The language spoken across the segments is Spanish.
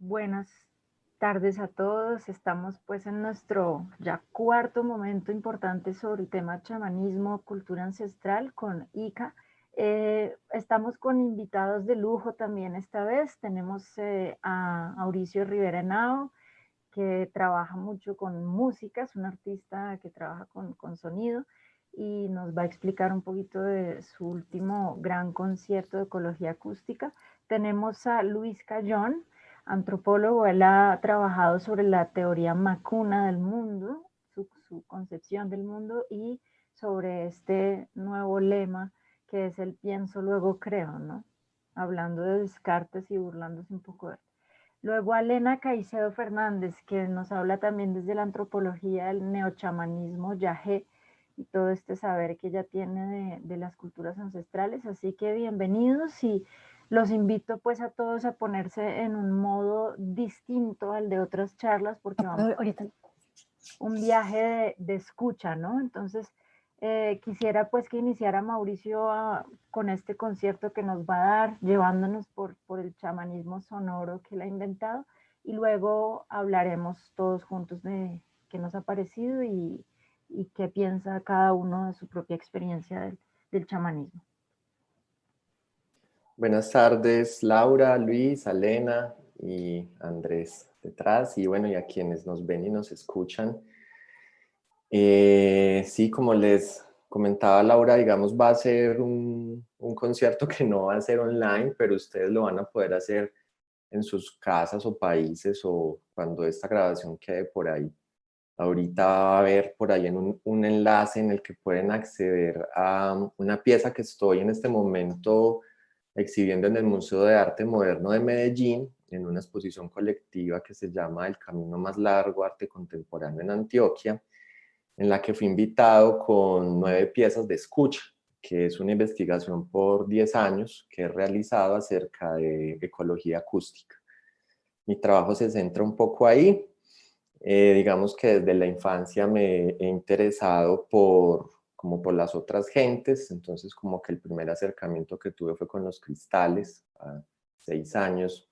Buenas tardes a todos. Estamos pues en nuestro ya cuarto momento importante sobre el tema chamanismo, cultura ancestral con ICA. Estamos con invitados de lujo también esta vez. Tenemos a Mauricio Rivera Henao, que trabaja mucho con música, es un artista que trabaja con sonido y nos va a explicar un poquito de su último gran concierto de ecología acústica. Tenemos a Luis Cayón, antropólogo. Él ha trabajado sobre la teoría macuna del mundo, su concepción del mundo y sobre este nuevo lema que es el pienso, luego creo, ¿no? Hablando de Descartes y burlándose un poco de él. Luego Elena Caicedo Fernández, que nos habla también desde la antropología del neochamanismo yagé y todo este saber que ella tiene de las culturas ancestrales. Así que bienvenidos y los invito pues a todos a ponerse en un modo distinto al de otras charlas porque vamos Ahorita. un viaje de escucha, ¿no? Entonces, quisiera pues que iniciara Mauricio con este concierto que nos va a dar, llevándonos por el chamanismo sonoro que él ha inventado, y luego hablaremos todos juntos de qué nos ha parecido y qué piensa cada uno de su propia experiencia del chamanismo. Buenas tardes, Laura, Luis, Alena y Andrés detrás, y bueno, y a quienes nos ven y nos escuchan. Sí, como les comentaba Laura, digamos, va a ser un concierto que no va a ser online, pero ustedes lo van a poder hacer en sus casas o países o cuando esta grabación quede por ahí. Ahorita va a haber por ahí un enlace en el que pueden acceder a una pieza que estoy en este momento exhibiendo en el Museo de Arte Moderno de Medellín, en una exposición colectiva que se llama El Camino Más Largo, Arte Contemporáneo en Antioquia, en la que fui invitado con 9 piezas de escucha, que es una investigación por 10 años que he realizado acerca de ecología acústica. Mi trabajo se centra un poco ahí. Digamos que desde la infancia me he interesado como por las otras gentes, entonces como que el primer acercamiento que tuve fue con los cristales, a 6 años.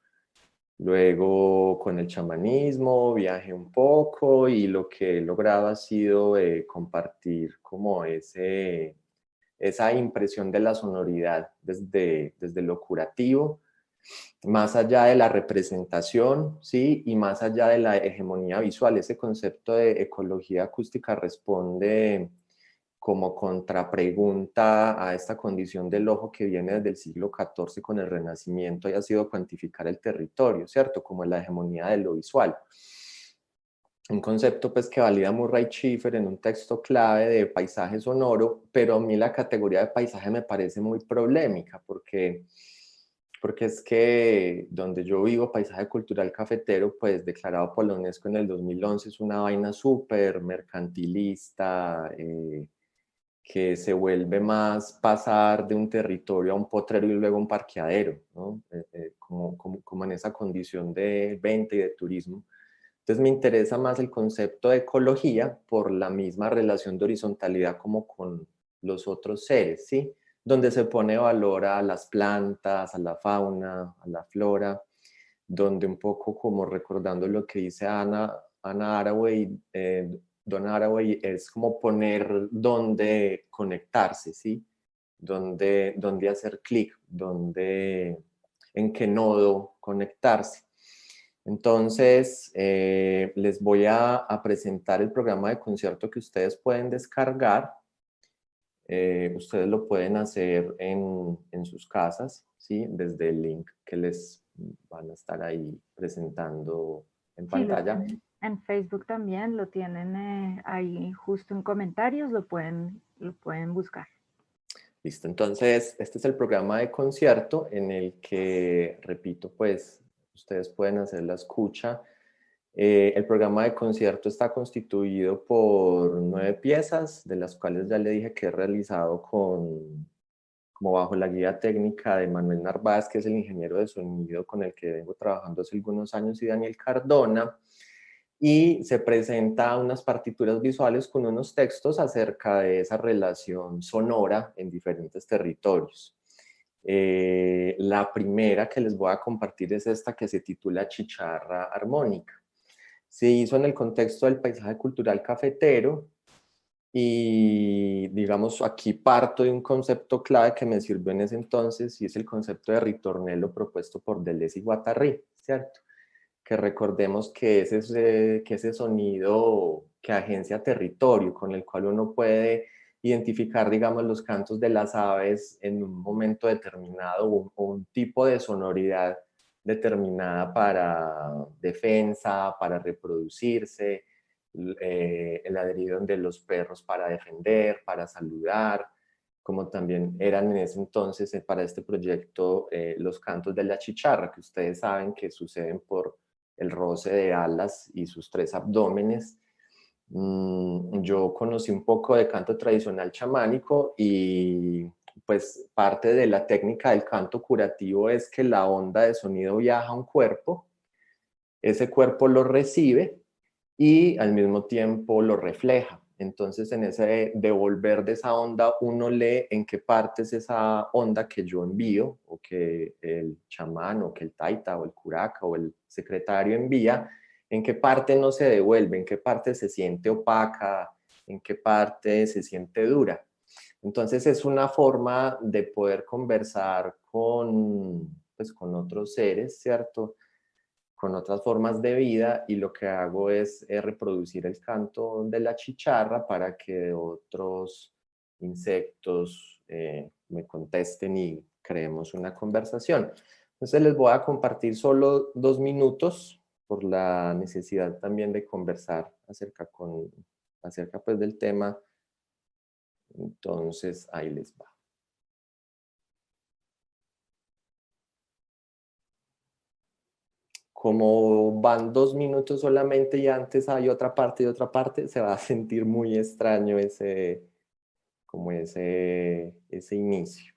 Luego con el chamanismo viajé un poco y lo que he logrado ha sido compartir como esa impresión de la sonoridad desde lo curativo, más allá de la representación, ¿sí? Y más allá de la hegemonía visual. Ese concepto de ecología acústica responde como contrapregunta a esta condición del ojo que viene desde el siglo XIV con el Renacimiento y ha sido cuantificar el territorio, ¿cierto? Como la hegemonía de lo visual. Un concepto pues que valida Murray Schiffer en un texto clave de paisaje sonoro, pero a mí la categoría de paisaje me parece muy problemática porque es que donde yo vivo, paisaje cultural cafetero, pues declarado por la UNESCO en el 2011, es una vaina súper mercantilista, que se vuelve más pasar de un territorio a un potrero y luego un parqueadero, ¿no? Como en esa condición de venta y de turismo. Entonces me interesa más el concepto de ecología por la misma relación de horizontalidad como con los otros seres, ¿sí? Donde se pone valor a las plantas, a la fauna, a la flora, donde un poco como recordando lo que dice Ana Haraway, Donna Haraway, es como poner dónde conectarse, ¿sí? Dónde hacer clic, en qué nodo conectarse. Entonces, les voy a presentar el programa de concierto que ustedes pueden descargar. Ustedes lo pueden hacer en sus casas, ¿sí? Desde el link que les van a estar ahí presentando en Sí, lo pantalla. tienen en Facebook también, lo tienen ahí justo en comentarios, lo pueden buscar. Listo, entonces este es el programa de concierto en el que, repito, pues ustedes pueden hacer la escucha. El programa de concierto está constituido por 9 piezas, de las cuales ya le dije que he realizado como bajo la guía técnica de Manuel Narváez, que es el ingeniero de sonido con el que vengo trabajando hace algunos años, y Daniel Cardona, y se presenta unas partituras visuales con unos textos acerca de esa relación sonora en diferentes territorios. La primera que les voy a compartir es esta que se titula Chicharra Armónica. Se hizo en el contexto del paisaje cultural cafetero y digamos aquí parto de un concepto clave que me sirvió en ese entonces y es el concepto de ritornello propuesto por Deleuze y Guattari, ¿cierto? Que recordemos que que ese sonido que agencia territorio, con el cual uno puede identificar, digamos, los cantos de las aves en un momento determinado o un tipo de sonoridad determinada para defensa, para reproducirse, el ladrido de los perros para defender, para saludar, como también eran en ese entonces para este proyecto los cantos de la chicharra, que ustedes saben que suceden por el roce de alas y sus tres abdómenes. Yo conocí un poco de canto tradicional chamánico y pues parte de la técnica del canto curativo es que la onda de sonido viaja a un cuerpo, ese cuerpo lo recibe y al mismo tiempo lo refleja. Entonces, en ese devolver de esa onda, uno lee en qué parte es esa onda que yo envío, o que el chamán, o que el taita, o el curaca, o el secretario envía, en qué parte no se devuelve, en qué parte se siente opaca, en qué parte se siente dura. Entonces, es una forma de poder conversar pues, con otros seres, ¿cierto?, con otras formas de vida, y lo que hago es reproducir el canto de la chicharra para que otros insectos me contesten y creemos una conversación. Entonces les voy a compartir solo 2 minutos por la necesidad también de conversar acerca pues del tema. Entonces ahí les va. Como van 2 minutos solamente y antes hay otra parte y otra parte, se va a sentir muy extraño ese inicio.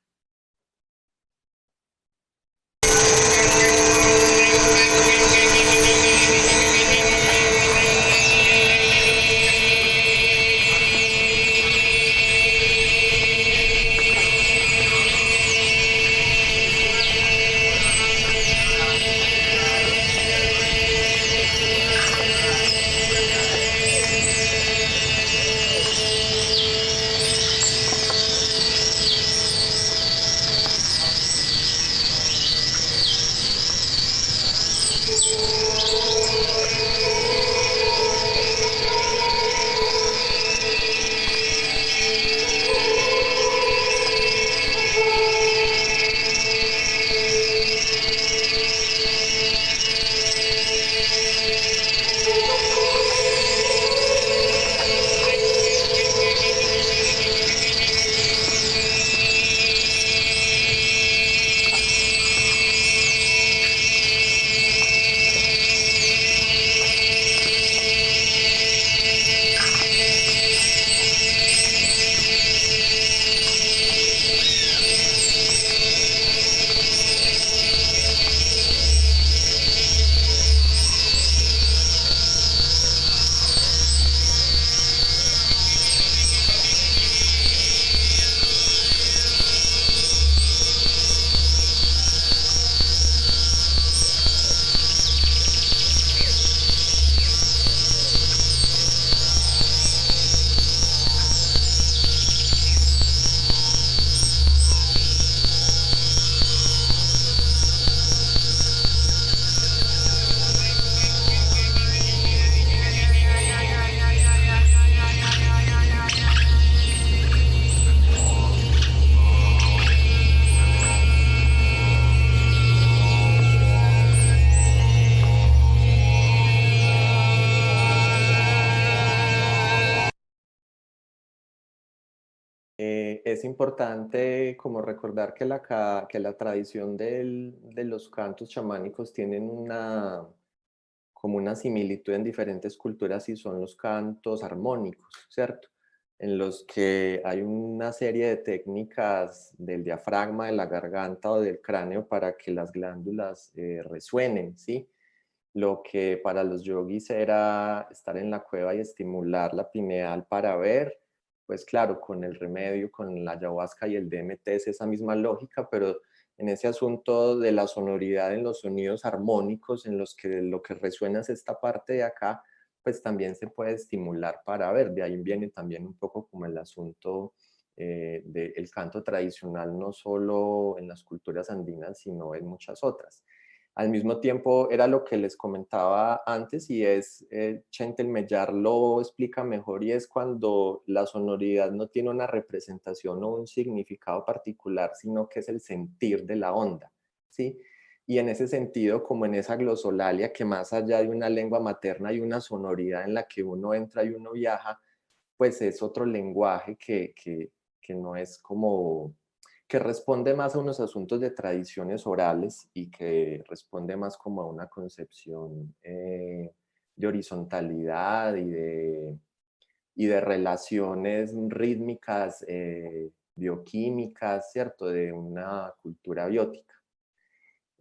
Es importante como recordar que que la tradición de los cantos chamánicos tienen como una similitud en diferentes culturas y son los cantos armónicos, ¿cierto? En los que hay una serie de técnicas del diafragma, de la garganta o del cráneo para que las glándulas resuenen, ¿sí? Lo que para los yogis era estar en la cueva y estimular la pineal para ver, pues claro, con el remedio, con la ayahuasca y el DMT es esa misma lógica, pero en ese asunto de la sonoridad, en los sonidos armónicos, en los que lo que resuena es esta parte de acá, pues también se puede estimular para ver. De ahí viene también un poco como el asunto del canto tradicional, no solo en las culturas andinas, sino en muchas otras. Al mismo tiempo, era lo que les comentaba antes, y es, Chentelmellar lo explica mejor, y es cuando la sonoridad no tiene una representación o un significado particular, sino que es el sentir de la onda, ¿sí? Y en ese sentido, como en esa glosolalia, que más allá de una lengua materna hay una sonoridad en la que uno entra y uno viaja, pues es otro lenguaje que no es como, que responde más a unos asuntos de tradiciones orales y que responde más como a una concepción de horizontalidad y de relaciones rítmicas, bioquímicas, ¿cierto? De una cultura biótica.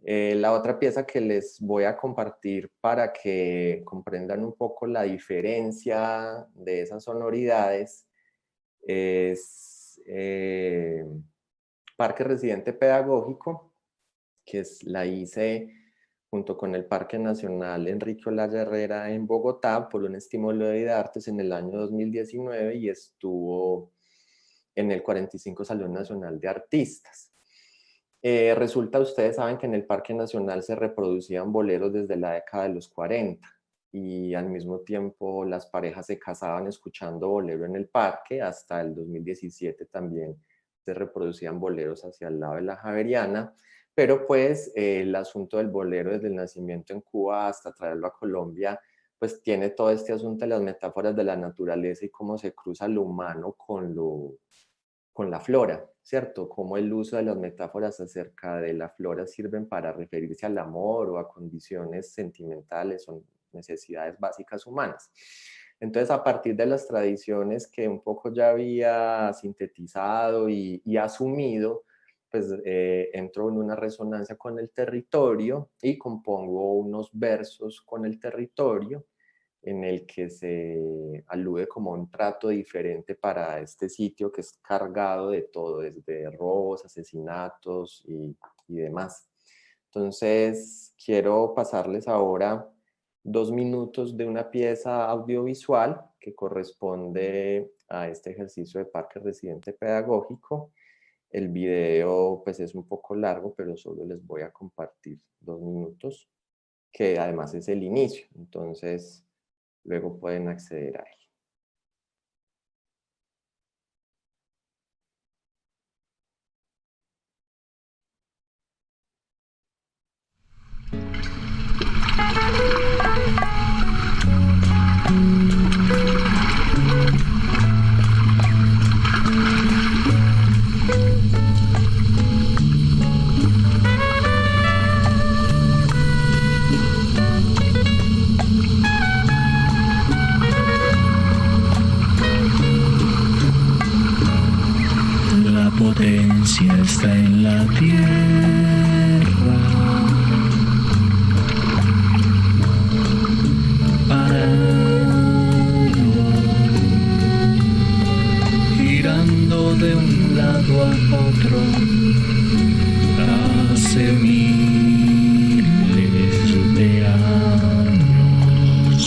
La otra pieza que les voy a compartir para que comprendan un poco la diferencia de esas sonoridades es Parque Residente Pedagógico, que la hice junto con el Parque Nacional Enrique Olaya Herrera en Bogotá por un estímulo de artes en el año 2019, y estuvo en el 45 Salón Nacional de Artistas. Resulta, ustedes saben que en el Parque Nacional se reproducían boleros desde la década de los 40, y al mismo tiempo las parejas se casaban escuchando bolero en el parque. Hasta el 2017 también se reproducían boleros hacia el lado de la Javeriana, pero pues el asunto del bolero desde el nacimiento en Cuba hasta traerlo a Colombia, pues tiene todo este asunto de las metáforas de la naturaleza y cómo se cruza lo humano con la flora, ¿cierto? Cómo el uso de las metáforas acerca de la flora sirven para referirse al amor o a condiciones sentimentales o necesidades básicas humanas. Entonces, a partir de las tradiciones que un poco ya había sintetizado y asumido, pues entro en una resonancia con el territorio y compongo unos versos con el territorio, en el que se alude como a un trato diferente para este sitio que es cargado de todo, desde robos, asesinatos y demás. Entonces, quiero pasarles ahora 2 minutos de una pieza audiovisual que corresponde a este ejercicio de Parque Residente Pedagógico. El video pues es un poco largo, pero solo les voy a compartir 2 minutos, que además es el inicio. Entonces, luego pueden acceder a él. La potencia está en la tierra parando, girando de un lado a otro hace miles de años.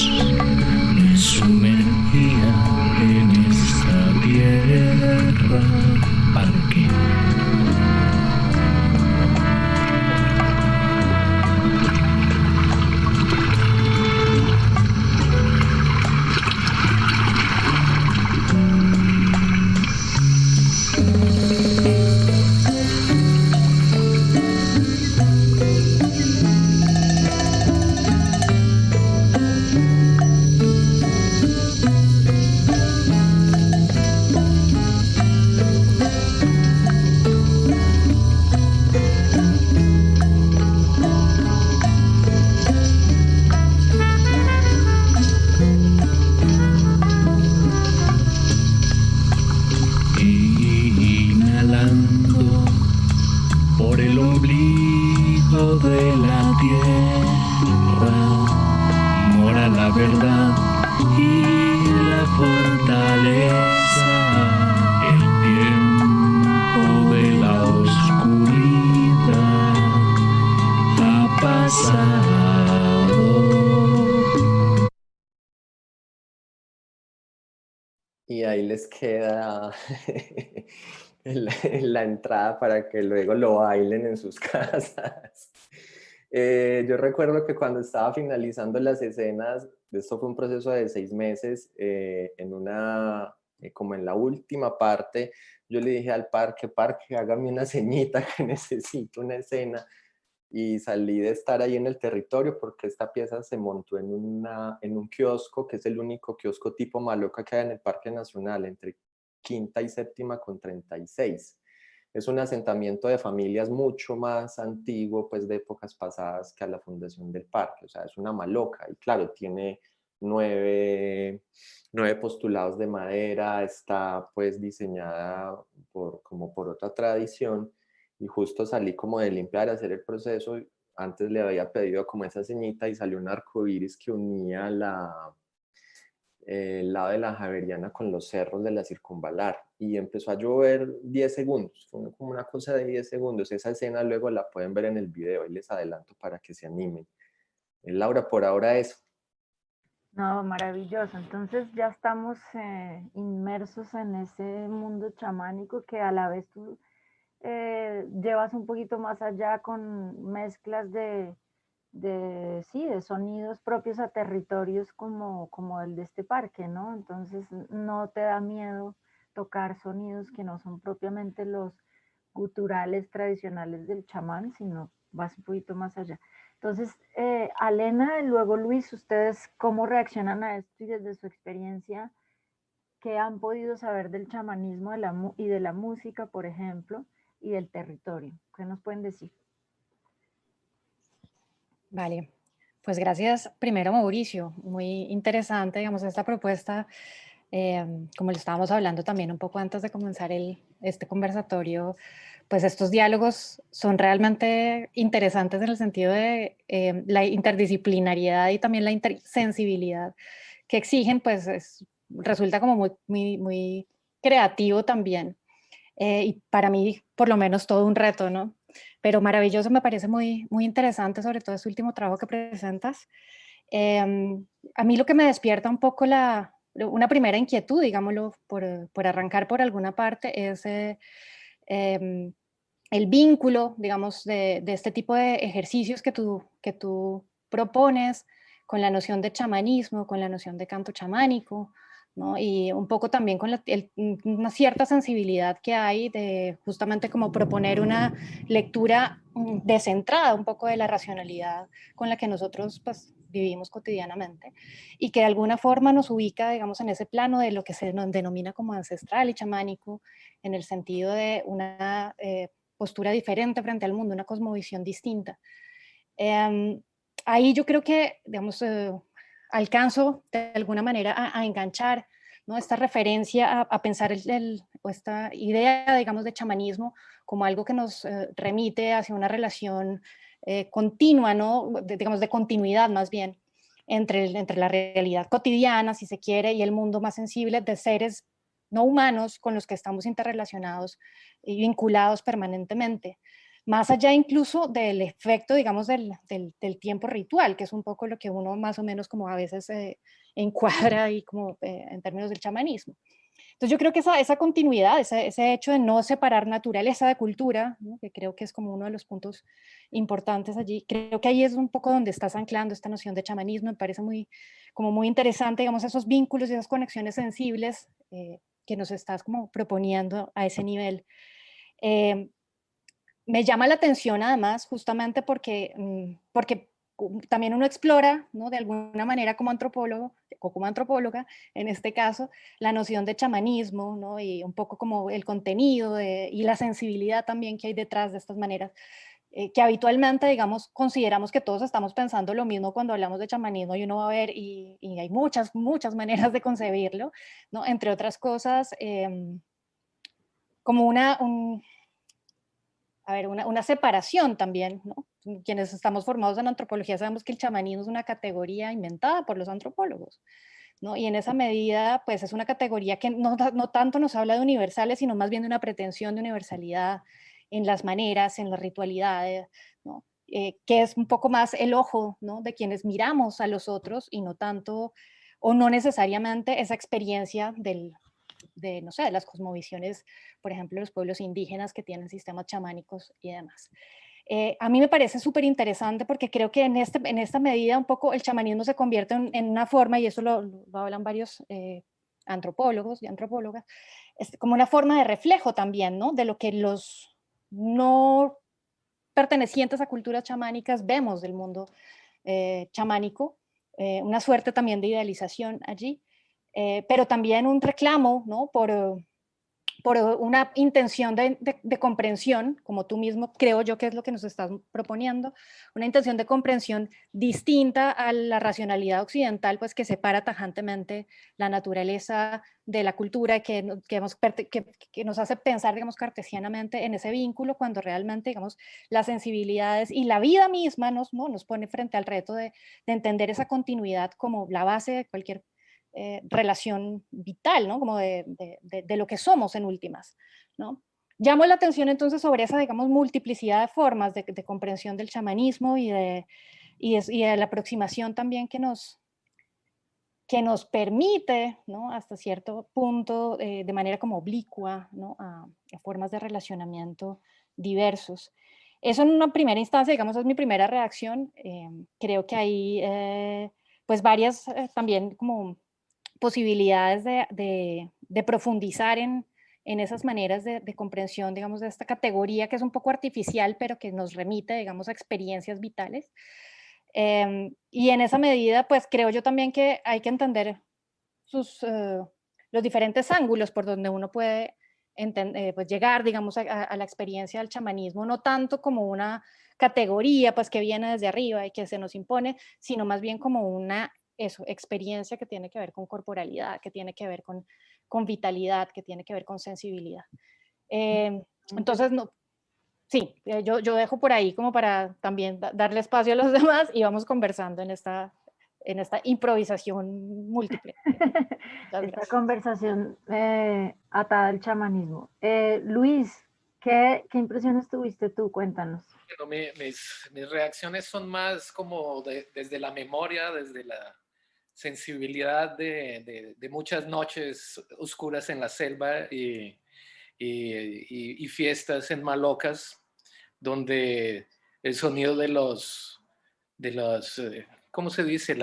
Me sumergía en esa tierra. Parque. fortaleza, el tiempo de la oscuridad. y ahí les queda la entrada para que luego lo bailen en sus casas. Yo recuerdo que cuando estaba finalizando las escenas, esto fue un proceso de 6 meses, como en la última parte, yo le dije al parque, hágame una ceñita que necesito una escena, y salí de estar ahí en el territorio porque esta pieza se montó en un kiosco, que es el único kiosco tipo Maloca que hay en el Parque Nacional, entre Quinta y Séptima con 36. Es un asentamiento de familias mucho más antiguo, pues de épocas pasadas, que a la fundación del parque. O sea, es una maloca y claro, tiene 9 postulados de madera, está pues diseñada como por otra tradición, y justo salí como de limpiar, hacer el proceso. Antes le había pedido como esa ceñita y salió un arco iris que unía el lado de la Javeriana con los cerros de la Circunvalar, y empezó a llover 10 segundos, fue como una cosa de 10 segundos. Esa escena luego la pueden ver en el video y les adelanto para que se animen. Laura, por ahora eso. No, maravilloso. Entonces ya estamos inmersos en ese mundo chamánico que a la vez tú llevas un poquito más allá con mezclas sí, de sonidos propios a territorios como el de este parque, ¿no? Entonces no te da miedo tocar sonidos que no son propiamente los guturales tradicionales del chamán, sino vas un poquito más allá. Entonces, Alena y luego Luis, ¿ustedes cómo reaccionan a esto y desde su experiencia, qué han podido saber del chamanismo y de la música, por ejemplo, y del territorio? ¿Qué nos pueden decir? Vale, pues gracias primero Mauricio, muy interesante, digamos, esta propuesta, como le estábamos hablando también un poco antes de comenzar este conversatorio, pues estos diálogos son realmente interesantes en el sentido de la interdisciplinariedad y también la intersensibilidad que exigen, pues resulta como muy creativo también. Y para mí, por lo menos, todo un reto, ¿no? Pero maravilloso, me parece muy interesante, sobre todo este último trabajo que presentas. A mí lo que me despierta un poco una primera inquietud, digámoslo, por arrancar por alguna parte, es el vínculo, digamos, de este tipo de ejercicios que tú propones con la noción de chamanismo, con la noción de canto chamánico, ¿no? Y un poco también con una cierta sensibilidad que hay de justamente como proponer una lectura descentrada un poco de la racionalidad con la que nosotros pues vivimos cotidianamente y que de alguna forma nos ubica, digamos, en ese plano de lo que se denomina como ancestral y chamánico, en el sentido de una postura diferente frente al mundo, una cosmovisión distinta. Ahí yo creo que, digamos, alcanzo de alguna manera a enganchar, ¿no? Esta referencia a pensar o esta idea, digamos, de chamanismo como algo que nos remite hacia una relación continua, ¿no? Digamos, de continuidad más bien, entre la realidad cotidiana, si se quiere, y el mundo más sensible de seres no humanos con los que estamos interrelacionados y vinculados permanentemente, más allá incluso del efecto, digamos, del tiempo ritual, que es un poco lo que uno más o menos como a veces encuadra y como en términos del chamanismo. Entonces yo creo que esa continuidad, ese hecho de no separar naturaleza de cultura, ¿no? Que creo que es como uno de los puntos importantes allí, creo que ahí es un poco donde estás anclando esta noción de chamanismo, me parece como muy interesante, digamos, esos vínculos y esas conexiones sensibles que nos estás como proponiendo a ese nivel. Me llama la atención además justamente porque también uno explora, ¿no? De alguna manera como antropólogo o como antropóloga, en este caso, la noción de chamanismo, ¿no? Y un poco como el contenido y la sensibilidad también que hay detrás de estas maneras, que habitualmente, digamos, consideramos que todos estamos pensando lo mismo cuando hablamos de chamanismo y uno va a ver, y hay muchas maneras de concebirlo, ¿no? Entre otras cosas, como una separación también, ¿no? Quienes estamos formados en antropología sabemos que el chamanismo es una categoría inventada por los antropólogos, ¿no? Y en esa medida, pues es una categoría que no tanto nos habla de universales, sino más bien de una pretensión de universalidad en las maneras, en las ritualidades, ¿no? Que es un poco más el ojo, ¿no? De quienes miramos a los otros y no tanto, o no necesariamente esa experiencia no sé, de las cosmovisiones, por ejemplo, los pueblos indígenas que tienen sistemas chamánicos y demás. A mí me parece súper interesante porque creo que en esta medida un poco el chamanismo se convierte en una forma, y eso lo hablan varios antropólogos y antropólogas, es como una forma de reflejo también, ¿no? De lo que los no pertenecientes a culturas chamánicas vemos del mundo chamánico, una suerte también de idealización allí, pero también un reclamo, ¿no? Por una intención de comprensión, como tú mismo creo yo que es lo que nos estás proponiendo, una intención de comprensión distinta a la racionalidad occidental, pues que separa tajantemente la naturaleza de la cultura, que nos hace pensar, digamos, cartesianamente en ese vínculo, cuando realmente, digamos, las sensibilidades y la vida misma nos pone frente al reto de entender esa continuidad como la base de cualquier relación vital, ¿no? Como de lo que somos en últimas, ¿no? Llamo la atención entonces sobre esa, digamos, multiplicidad de formas de comprensión del chamanismo y de la aproximación también que nos permite, ¿no? Hasta cierto punto, de manera como oblicua, ¿no? a formas de relacionamiento diversos. Eso en una primera instancia, digamos, es mi primera reacción. Creo que hay, pues, varias también como posibilidades de profundizar en esas maneras de comprensión, digamos, de esta categoría que es un poco artificial, pero que nos remite, digamos, a experiencias vitales. Y en esa medida, pues creo yo también que hay que entender los diferentes ángulos por donde uno puede pues llegar, digamos, a la experiencia del chamanismo, no tanto como una categoría, pues que viene desde arriba y que se nos impone, sino más bien como una experiencia que tiene que ver con corporalidad, que tiene que ver con vitalidad, que tiene que ver con sensibilidad. Entonces, no, sí, yo dejo por ahí como para también darle espacio a los demás y vamos conversando en esta improvisación múltiple. Esta conversación atada al chamanismo. Luis, ¿qué impresiones tuviste tú? Cuéntanos. Bueno, mis reacciones son más como desde la memoria, desde la sensibilidad de muchas noches oscuras en la selva y fiestas en Malocas, donde el sonido de los ¿cómo se dice?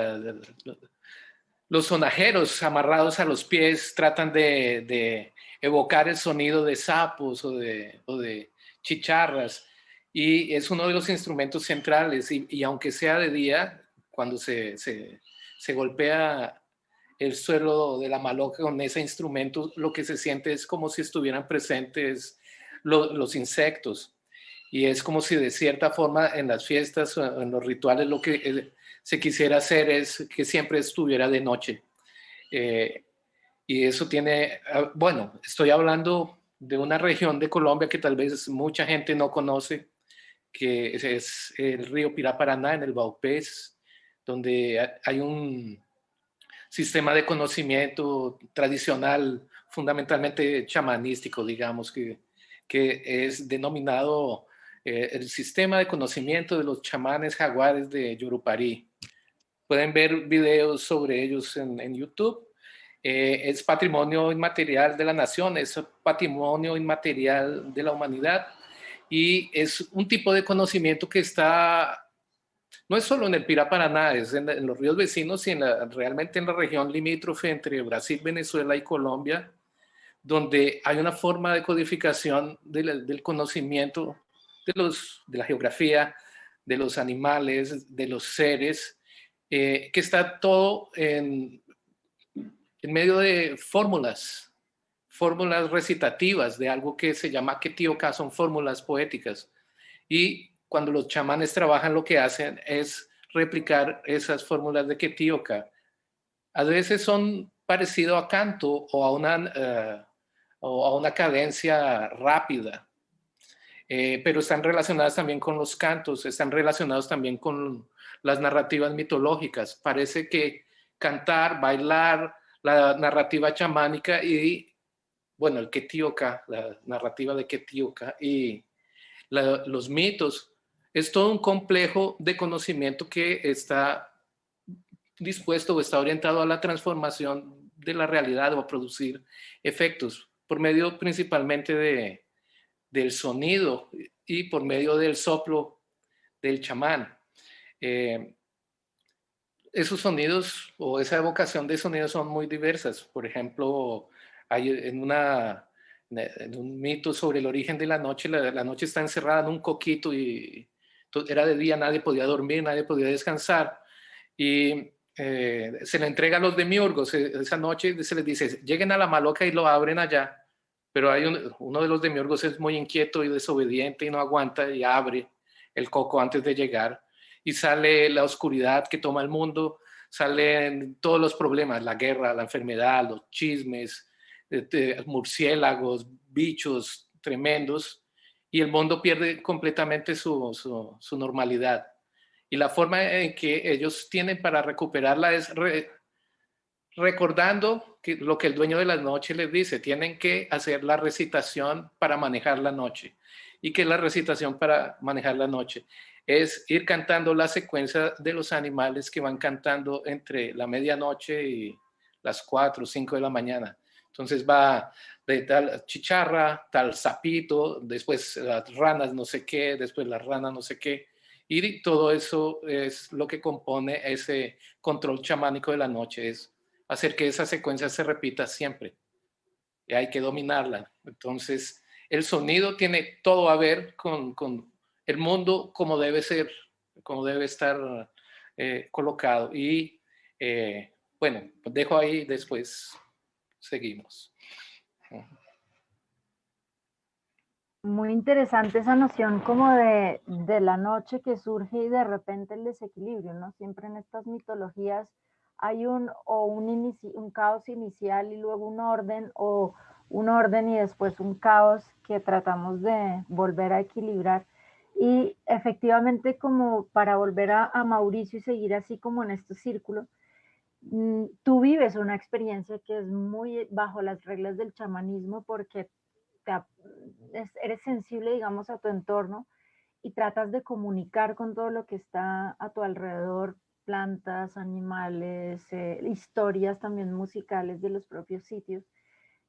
Los sonajeros amarrados a los pies tratan de evocar el sonido de sapos o de chicharras, y es uno de los instrumentos centrales, y aunque sea de día, cuando se golpea el suelo de la maloca con ese instrumento, lo que se siente es como si estuvieran presentes los insectos, y es como si de cierta forma en las fiestas o en los rituales lo que se quisiera hacer es que siempre estuviera de noche. Y eso tiene, bueno, estoy hablando de una región de Colombia que tal vez mucha gente no conoce, que es el río Piraparaná en el Vaupés, donde hay un sistema de conocimiento tradicional, fundamentalmente chamanístico, digamos, que es denominado el sistema de conocimiento de los chamanes jaguares de Yurupari. Pueden ver videos sobre ellos en YouTube. Es patrimonio inmaterial de la nación, es patrimonio inmaterial de la humanidad, y es un tipo de conocimiento que está, no es solo en el Piraparaná, es en los ríos vecinos y realmente en la región limítrofe entre Brasil, Venezuela y Colombia, donde hay una forma de codificación del conocimiento de la geografía, de los animales, de los seres, que está todo en medio de fórmulas recitativas de algo que se llama Ketioka, son fórmulas poéticas. Y cuando los chamanes trabajan, lo que hacen es replicar esas fórmulas de Ketioka. A veces son parecido a canto o a una cadencia rápida, pero están relacionadas también con los cantos, están relacionados también con las narrativas mitológicas. Parece que cantar, bailar, la narrativa chamánica y, bueno, el Ketioka, la narrativa de Ketioka y los mitos, es todo un complejo de conocimiento que está dispuesto o está orientado a la transformación de la realidad o a producir efectos por medio principalmente del sonido y por medio del soplo del chamán. Esos sonidos o esa evocación de sonidos son muy diversas. Por ejemplo, hay en un mito sobre el origen de la noche, la noche está encerrada en un coquito y era de día, nadie podía dormir, nadie podía descansar. Y se le entrega a los demiurgos esa noche, se les dice, lleguen a la maloca y lo abren allá. Pero hay uno de los demiurgos es muy inquieto y desobediente y no aguanta y abre el coco antes de llegar. Y sale la oscuridad que toma el mundo, salen todos los problemas, la guerra, la enfermedad, los chismes, murciélagos, bichos tremendos, y el mundo pierde completamente su normalidad. Y la forma en que ellos tienen para recuperarla es recordando lo que el dueño de la noche les dice, tienen que hacer la recitación para manejar la noche. ¿Y qué es la recitación para manejar la noche? Es ir cantando la secuencia de los animales que van cantando entre la medianoche y las 4 o 5 de la mañana. Entonces va de tal chicharra, tal sapito, después las ranas no sé qué, después las ranas no sé qué. Y todo eso es lo que compone ese control chamánico de la noche, es hacer que esa secuencia se repita siempre. Y hay que dominarla. Entonces, el sonido tiene todo a ver con el mundo como debe ser, como debe estar colocado. Y bueno, dejo ahí, después seguimos. Muy interesante esa noción como de la noche que surge y de repente el desequilibrio, ¿no? Siempre en estas mitologías hay un caos inicial y luego un orden, o un orden y después un caos que tratamos de volver a equilibrar. Y efectivamente, como para volver a Mauricio y seguir así como en este círculo, tú vives una experiencia que es muy bajo las reglas del chamanismo porque eres sensible, digamos, a tu entorno y tratas de comunicar con todo lo que está a tu alrededor, plantas, animales, historias también musicales de los propios sitios.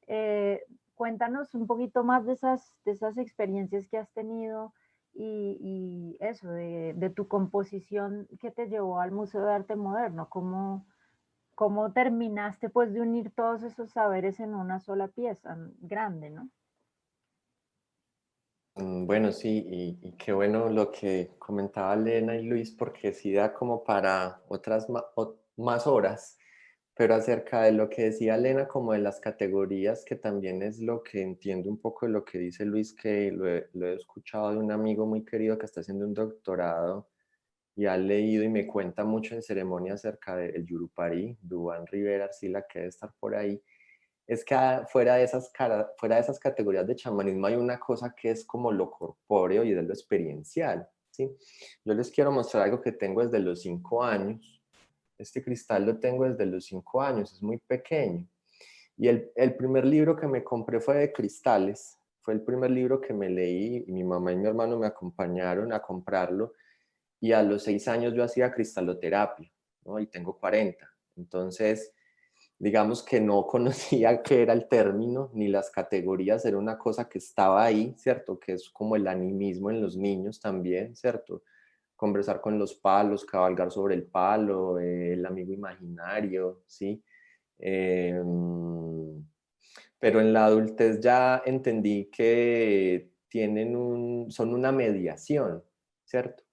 Eh, Cuéntanos un poquito más de esas experiencias que has tenido y eso, de tu composición que te llevó al Museo de Arte Moderno. ¿Cómo terminaste pues de unir todos esos saberes en una sola pieza grande, ¿no? Bueno, sí, y qué bueno lo que comentaba Lena y Luis, porque sí da como para otras más horas, pero acerca de lo que decía Lena, como de las categorías, que también es lo que entiendo un poco de lo que dice Luis, que lo he escuchado de un amigo muy querido que está haciendo un doctorado y ha leído y me cuenta mucho en ceremonia acerca del Yurupari, Duván Rivera Arcila, que debe estar por ahí. Es que fuera de esas categorías de chamanismo hay una cosa que es como lo corpóreo y de lo experiencial, ¿sí? Yo les quiero mostrar algo que tengo desde los 5 años. Este cristal lo tengo desde los 5 años, es muy pequeño. Y el primer libro que me compré fue de cristales. Fue el primer libro que me leí y mi mamá y mi hermano me acompañaron a comprarlo. Y a los 6 años yo hacía cristaloterapia, ¿no? Y tengo 40. Entonces, digamos que no conocía qué era el término ni las categorías, era una cosa que estaba ahí, ¿cierto? Que es como el animismo en los niños también, ¿cierto? Conversar con los palos, cabalgar sobre el palo, el amigo imaginario, ¿sí? Pero en la adultez ya entendí que son una mediación, ¿cierto?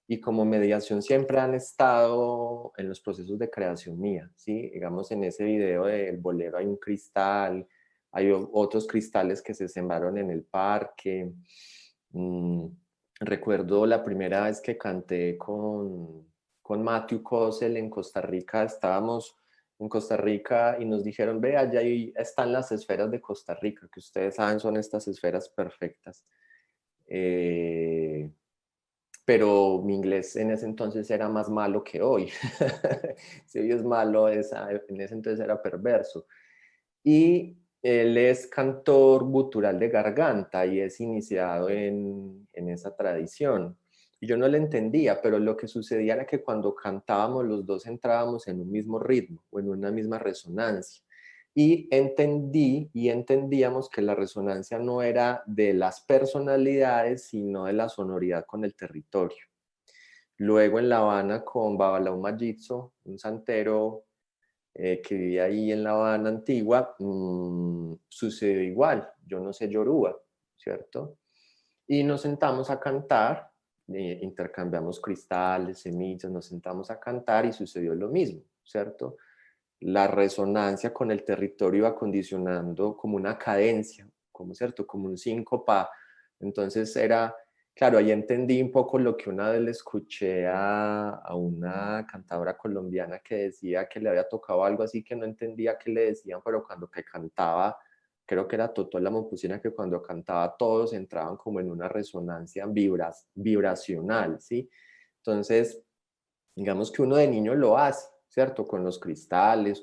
Y como mediación siempre han estado en los procesos de creación mía, ¿sí? Digamos, en ese video del bolero hay un cristal, hay otros cristales que se sembraron en el parque. Recuerdo la primera vez que canté con Matthew Kosel en Costa Rica. Estábamos en Costa Rica y nos dijeron, ve, allá ahí están las esferas de Costa Rica, que ustedes saben son estas esferas perfectas. Pero mi inglés en ese entonces era más malo que hoy. Si hoy es malo, en ese entonces era perverso. Y él es cantor gutural de garganta y es iniciado en esa tradición. Y yo no le entendía, pero lo que sucedía era que cuando cantábamos los dos entrábamos en un mismo ritmo o en una misma resonancia. y entendíamos que la resonancia no era de las personalidades, sino de la sonoridad con el territorio. Luego en La Habana con Babalao Mayitzo, un santero que vivía ahí en La Habana antigua, sucedió igual. Yo no sé yoruba, ¿cierto? Y nos sentamos a cantar, intercambiamos cristales, semillas, nos sentamos a cantar y sucedió lo mismo, ¿cierto? La resonancia con el territorio iba condicionando como una cadencia, como, ¿cierto? Como un síncopa. Entonces era, claro, ahí entendí un poco lo que una vez le escuché a una cantadora colombiana que decía que le había tocado algo así que no entendía qué le decían, pero cuando que cantaba, creo que era Totó la Momposina, que cuando cantaba todos entraban como en una resonancia vibracional, ¿sí? Entonces, digamos que uno de niño lo hace, ¿cierto? Con los cristales,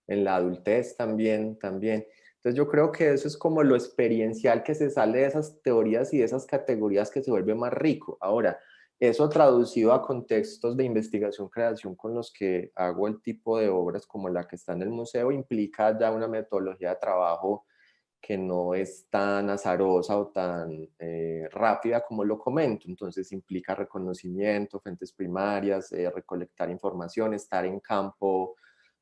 en la adultez también. Entonces yo creo que eso es como lo experiencial que se sale de esas teorías y de esas categorías que se vuelve más rico. Ahora, eso traducido a contextos de investigación, creación con los que hago el tipo de obras como la que está en el museo, implica ya una metodología de trabajo que no es tan azarosa o tan rápida como lo comento. Entonces implica reconocimiento, fuentes primarias, recolectar información, estar en campo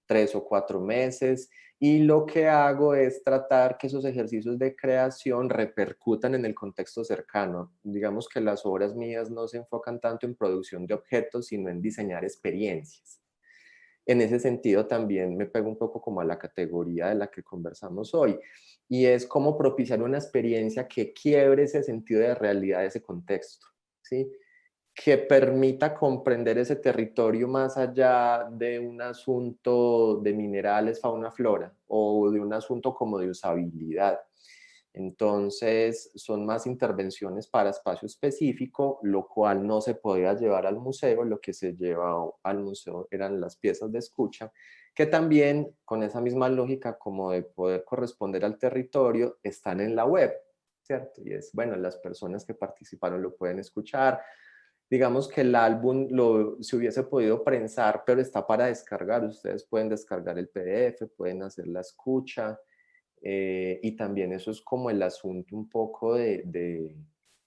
3 o 4 meses, y lo que hago es tratar que esos ejercicios de creación repercutan en el contexto cercano. Digamos que las obras mías no se enfocan tanto en producción de objetos, sino en diseñar experiencias. En ese sentido también me pego un poco como a la categoría de la que conversamos hoy, y es cómo propiciar una experiencia que quiebre ese sentido de realidad de ese contexto, ¿sí? Que permita comprender ese territorio más allá de un asunto de minerales, fauna, flora, o de un asunto como de usabilidad. Entonces, son más intervenciones para espacio específico, lo cual no se podía llevar al museo. Lo que se llevaba al museo eran las piezas de escucha, que también, con esa misma lógica como de poder corresponder al territorio, están en la web, ¿cierto? Y es, bueno, las personas que participaron lo pueden escuchar. Digamos que el álbum se hubiese podido prensar, pero está para descargar. Ustedes pueden descargar el PDF, pueden hacer la escucha. Y también eso es como el asunto un poco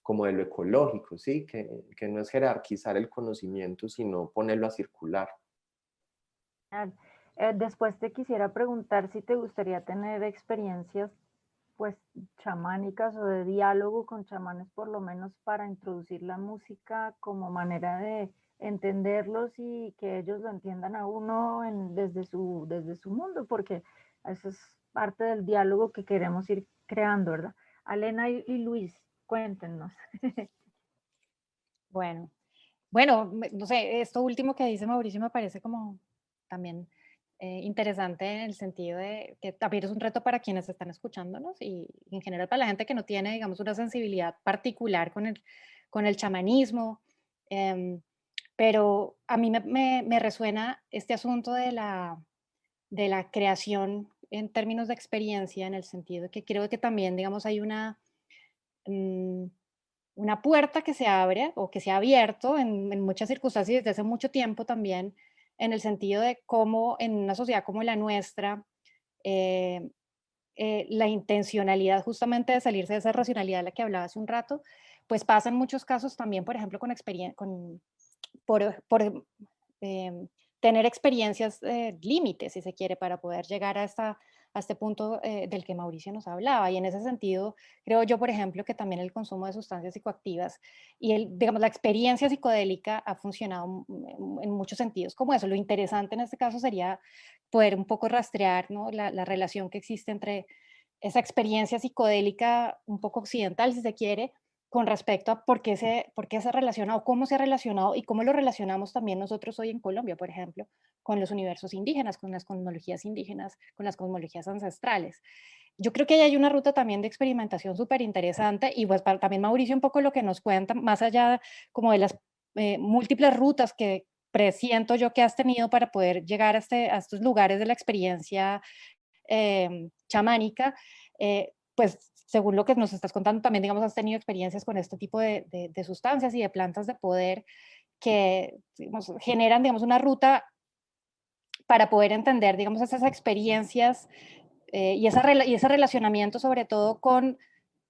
como de lo ecológico, ¿sí? Que no es jerarquizar el conocimiento, sino ponerlo a circular. Después te quisiera preguntar si te gustaría tener experiencias pues chamánicas o de diálogo con chamanes, por lo menos para introducir la música como manera de entenderlos y que ellos lo entiendan a uno desde su mundo, porque eso es parte del diálogo que queremos ir creando, ¿verdad? Alena y Luis, cuéntenos. Bueno, no sé, esto último que dice Mauricio me parece como también interesante en el sentido de que también es un reto para quienes están escuchándonos y en general para la gente que no tiene, digamos, una sensibilidad particular con el chamanismo. em, pero a mí me resuena este asunto de la creación en términos de experiencia, en el sentido de que creo que también, digamos, hay mm, una puerta que se abre o que se ha abierto en muchas circunstancias desde hace mucho tiempo también, en el sentido de cómo en una sociedad como la nuestra, eh, la intencionalidad justamente de salirse de esa racionalidad de la que hablaba hace un rato, pues pasa en muchos casos también, por ejemplo, por tener experiencias límites, si se quiere, para poder llegar a este punto del que Mauricio nos hablaba. Y en ese sentido, creo yo, por ejemplo, que también el consumo de sustancias psicoactivas y digamos, la experiencia psicodélica ha funcionado en muchos sentidos como eso. Lo interesante en este caso sería poder un poco rastrear, ¿no? La relación que existe entre esa experiencia psicodélica un poco occidental, si se quiere, con respecto a por qué se ha relacionado, cómo se ha relacionado y cómo lo relacionamos también nosotros hoy en Colombia, por ejemplo, con los universos indígenas, con las cosmologías indígenas, con las cosmologías ancestrales. Yo creo que ahí hay una ruta también de experimentación súper interesante y pues también Mauricio un poco lo que nos cuenta, más allá como de las múltiples rutas que presiento yo que has tenido para poder llegar a estos lugares de la experiencia chamánica, pues según lo que nos estás contando, también, digamos, has tenido experiencias con este tipo de sustancias y de plantas de poder que digamos, generan, digamos, una ruta para poder entender, digamos, esas experiencias y ese relacionamiento sobre todo con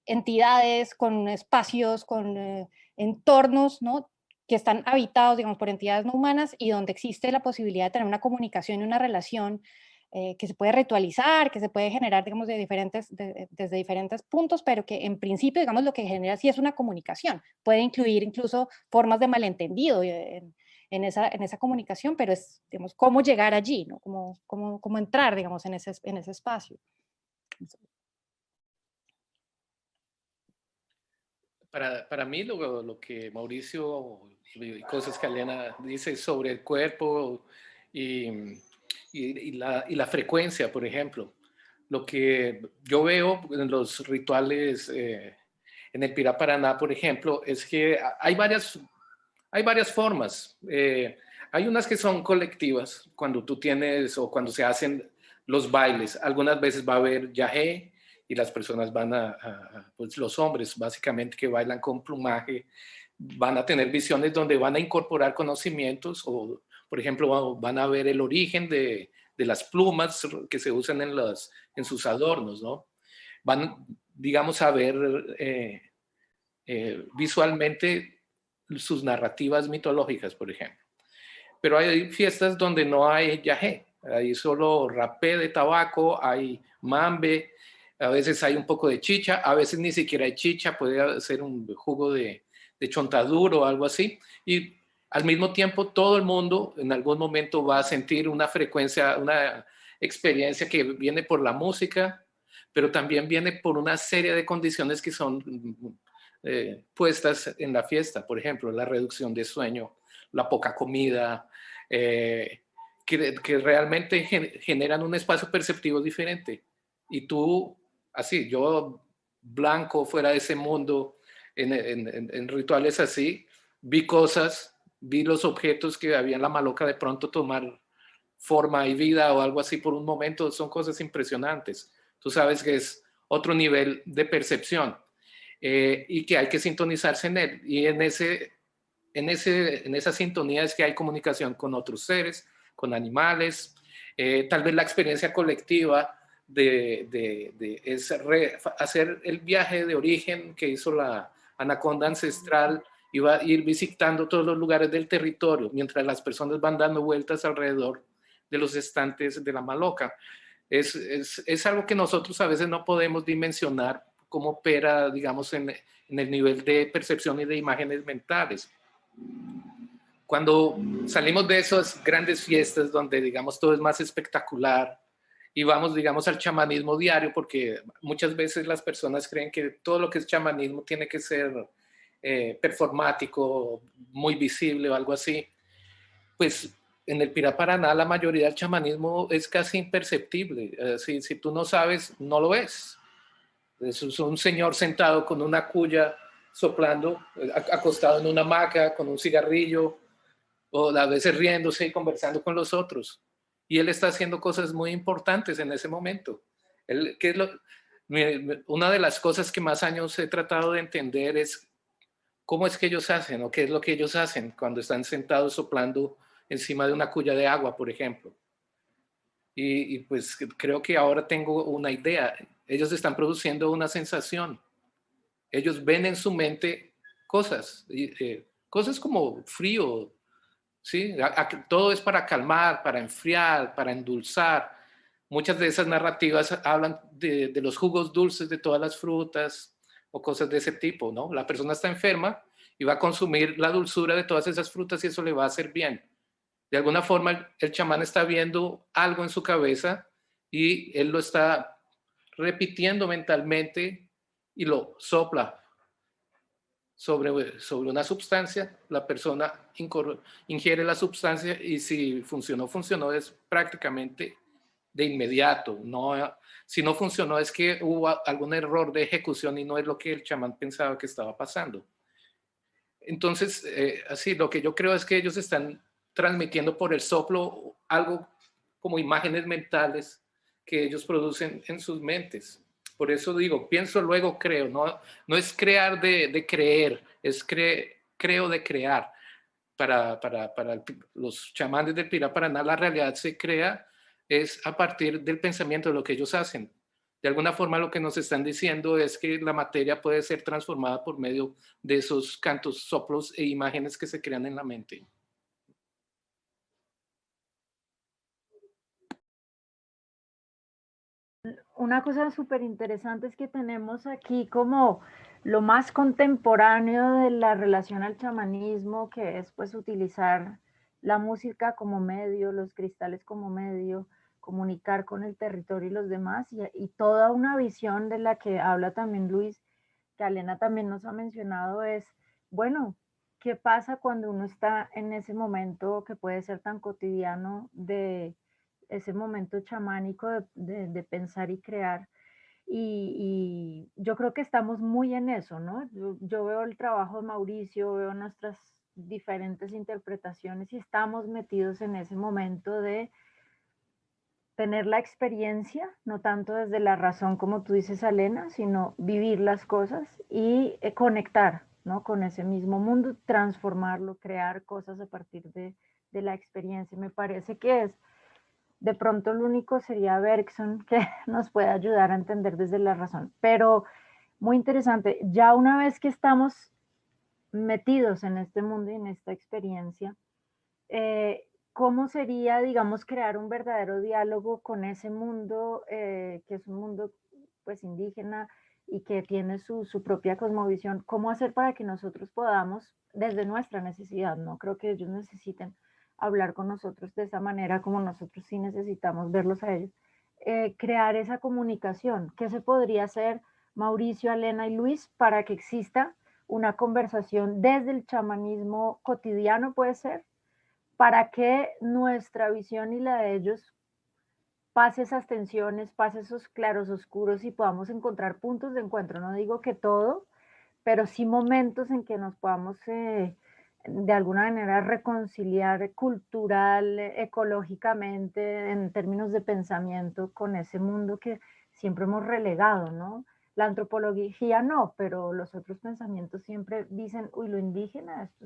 entidades, con espacios, con entornos, ¿no? Que están habitados, digamos, por entidades no humanas y donde existe la posibilidad de tener una comunicación y una relación que se puede ritualizar, que se puede generar, digamos, desde diferentes puntos, pero que en principio, digamos, lo que genera sí es una comunicación. Puede incluir incluso formas de malentendido en esa comunicación, pero es, digamos, cómo llegar allí, ¿no? Cómo entrar, digamos, en ese espacio. Para mí, lo que Mauricio y cosas que Elena dice sobre el cuerpo y la frecuencia, por ejemplo, lo que yo veo en los rituales en el Pirá Paraná, por ejemplo, es que hay varias formas. Hay unas que son colectivas, cuando tú tienes o cuando se hacen los bailes. Algunas veces va a haber yagé, y las personas pues los hombres básicamente que bailan con plumaje, van a tener visiones donde van a incorporar conocimientos o, por ejemplo, van a ver el origen de las plumas que se usan en sus adornos, ¿no? Van, digamos, a ver visualmente sus narrativas mitológicas, por ejemplo. Pero hay fiestas donde no hay yagé, hay solo rapé de tabaco, hay mambe, a veces hay un poco de chicha, a veces ni siquiera hay chicha, puede ser un jugo de chontaduro o algo así. Y al mismo tiempo todo el mundo en algún momento va a sentir una frecuencia, una experiencia que viene por la música, pero también viene por una serie de condiciones que son puestas en la fiesta. Por ejemplo, la reducción de sueño, la poca comida, que realmente generan un espacio perceptivo diferente. Y tú, así, yo blanco, fuera de ese mundo, en rituales así, vi cosas, vi los objetos que había en la maloca de pronto tomar forma y vida o algo así por un momento, son cosas impresionantes. Tú sabes que es otro nivel de percepción y que hay que sintonizarse en él. Y en esa sintonía es que hay comunicación con otros seres, con animales, tal vez la experiencia colectiva hacer el viaje de origen que hizo la anaconda ancestral, iba a ir visitando todos los lugares del territorio, mientras las personas van dando vueltas alrededor de los estantes de la maloca. Es algo que nosotros a veces no podemos dimensionar cómo opera, digamos, en el nivel de percepción y de imágenes mentales. Cuando salimos de esas grandes fiestas donde, digamos, todo es más espectacular y vamos, digamos, al chamanismo diario, porque muchas veces las personas creen que todo lo que es chamanismo tiene que ser performático, muy visible o algo así, pues en el Pirá Paraná la mayoría del chamanismo es casi imperceptible. Si tú no sabes, no lo ves. Es un señor sentado con una cuya soplando, acostado en una hamaca con un cigarrillo, o a veces riéndose y conversando con los otros. Y él está haciendo cosas muy importantes en ese momento. Una de las cosas que más años he tratado de entender es cómo es que ellos hacen o qué es lo que ellos hacen cuando están sentados soplando encima de una cuya de agua, por ejemplo. Y pues creo que ahora tengo una idea. Ellos están produciendo una sensación. Ellos ven en su mente cosas, cosas como frío, ¿sí? Todo es para calmar, para enfriar, para endulzar. Muchas de esas narrativas hablan de los jugos dulces de todas las frutas o cosas de ese tipo, ¿no? La persona está enferma y va a consumir la dulzura de todas esas frutas y eso le va a hacer bien. De alguna forma, el chamán está viendo algo en su cabeza y él lo está repitiendo mentalmente y lo sopla sobre una sustancia, la persona ingiere la sustancia y si funcionó, funcionó, es prácticamente de inmediato. Si no funcionó es que hubo algún error de ejecución y no es lo que el chamán pensaba que estaba pasando. Entonces, así, lo que yo creo es que ellos están transmitiendo por el soplo algo como imágenes mentales que ellos producen en sus mentes. Por eso digo, pienso, luego creo. No es crear de creer, es creo de crear. los chamanes del Pirá Paraná, la realidad se crea es a partir del pensamiento de lo que ellos hacen. De alguna forma lo que nos están diciendo es que la materia puede ser transformada por medio de esos cantos, soplos e imágenes que se crean en la mente. Una cosa súper interesante es que tenemos aquí como lo más contemporáneo de la relación al chamanismo, que es pues utilizar la música como medio, los cristales como medio, comunicar con el territorio y los demás, y toda una visión de la que habla también Luis, que Alena también nos ha mencionado, es, bueno, ¿qué pasa cuando uno está en ese momento que puede ser tan cotidiano de ese momento chamánico de pensar y crear? Y yo creo que estamos muy en eso, ¿no? Yo veo el trabajo de Mauricio, veo nuestras diferentes interpretaciones y estamos metidos en ese momento de tener la experiencia, no tanto desde la razón como tú dices, Alena, sino vivir las cosas y conectar, ¿no? Con ese mismo mundo, transformarlo, crear cosas a partir de la experiencia. Me parece que es, de pronto lo único sería Bergson que nos puede ayudar a entender desde la razón, pero muy interesante. Ya una vez que estamos metidos en este mundo y en esta experiencia, ¿cómo sería, digamos, crear un verdadero diálogo con ese mundo, que es un mundo pues indígena y que tiene su propia cosmovisión? ¿Cómo hacer para que nosotros podamos, desde nuestra necesidad, no creo que ellos necesiten hablar con nosotros de esa manera como nosotros sí necesitamos verlos a ellos, crear esa comunicación? ¿Qué se podría hacer, Mauricio, Alena y Luis, para que exista una conversación desde el chamanismo cotidiano, puede ser, para que nuestra visión y la de ellos pase esas tensiones, pase esos claros oscuros y podamos encontrar puntos de encuentro? No digo que todo, pero sí momentos en que nos podamos de alguna manera reconciliar cultural, ecológicamente, en términos de pensamiento, con ese mundo que siempre hemos relegado, ¿no? La antropología no, pero los otros pensamientos siempre dicen, uy, lo indígena, esto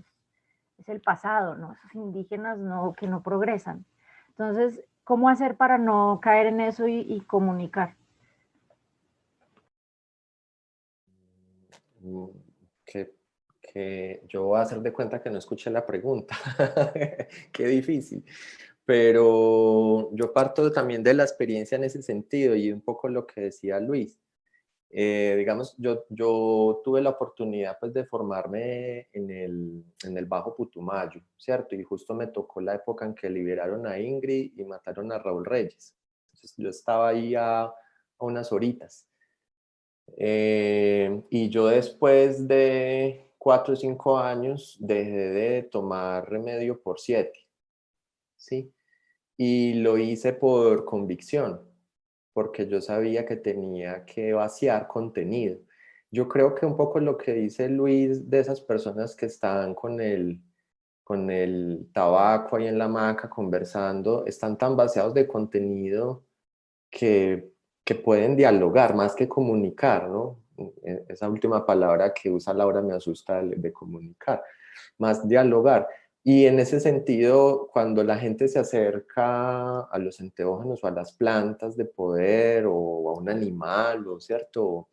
es el pasado, ¿no? Esos indígenas no, que no progresan. Entonces, ¿cómo hacer para no caer en eso y comunicar? Que yo voy a hacer de cuenta que no escuché la pregunta. Qué difícil. Pero yo parto también de la experiencia en ese sentido y un poco lo que decía Luis. Digamos, yo tuve la oportunidad pues de formarme en el Bajo Putumayo, ¿cierto? Y justo me tocó la época en que liberaron a Ingrid y mataron a Raúl Reyes. Entonces yo estaba ahí a unas horitas. Y yo después de 4 o 5 años dejé de tomar remedio por 7, ¿sí? Y lo hice por convicción, porque yo sabía que tenía que vaciar contenido. Yo creo que un poco lo que dice Luis de esas personas que están con el tabaco ahí en la hamaca conversando, están tan vaciados de contenido que, que pueden dialogar más que comunicar, ¿no? Esa última palabra que usa Laura me asusta de comunicar, más dialogar. Y en ese sentido, cuando la gente se acerca a los enteógenos o a las plantas de poder o a un animal, ¿o cierto?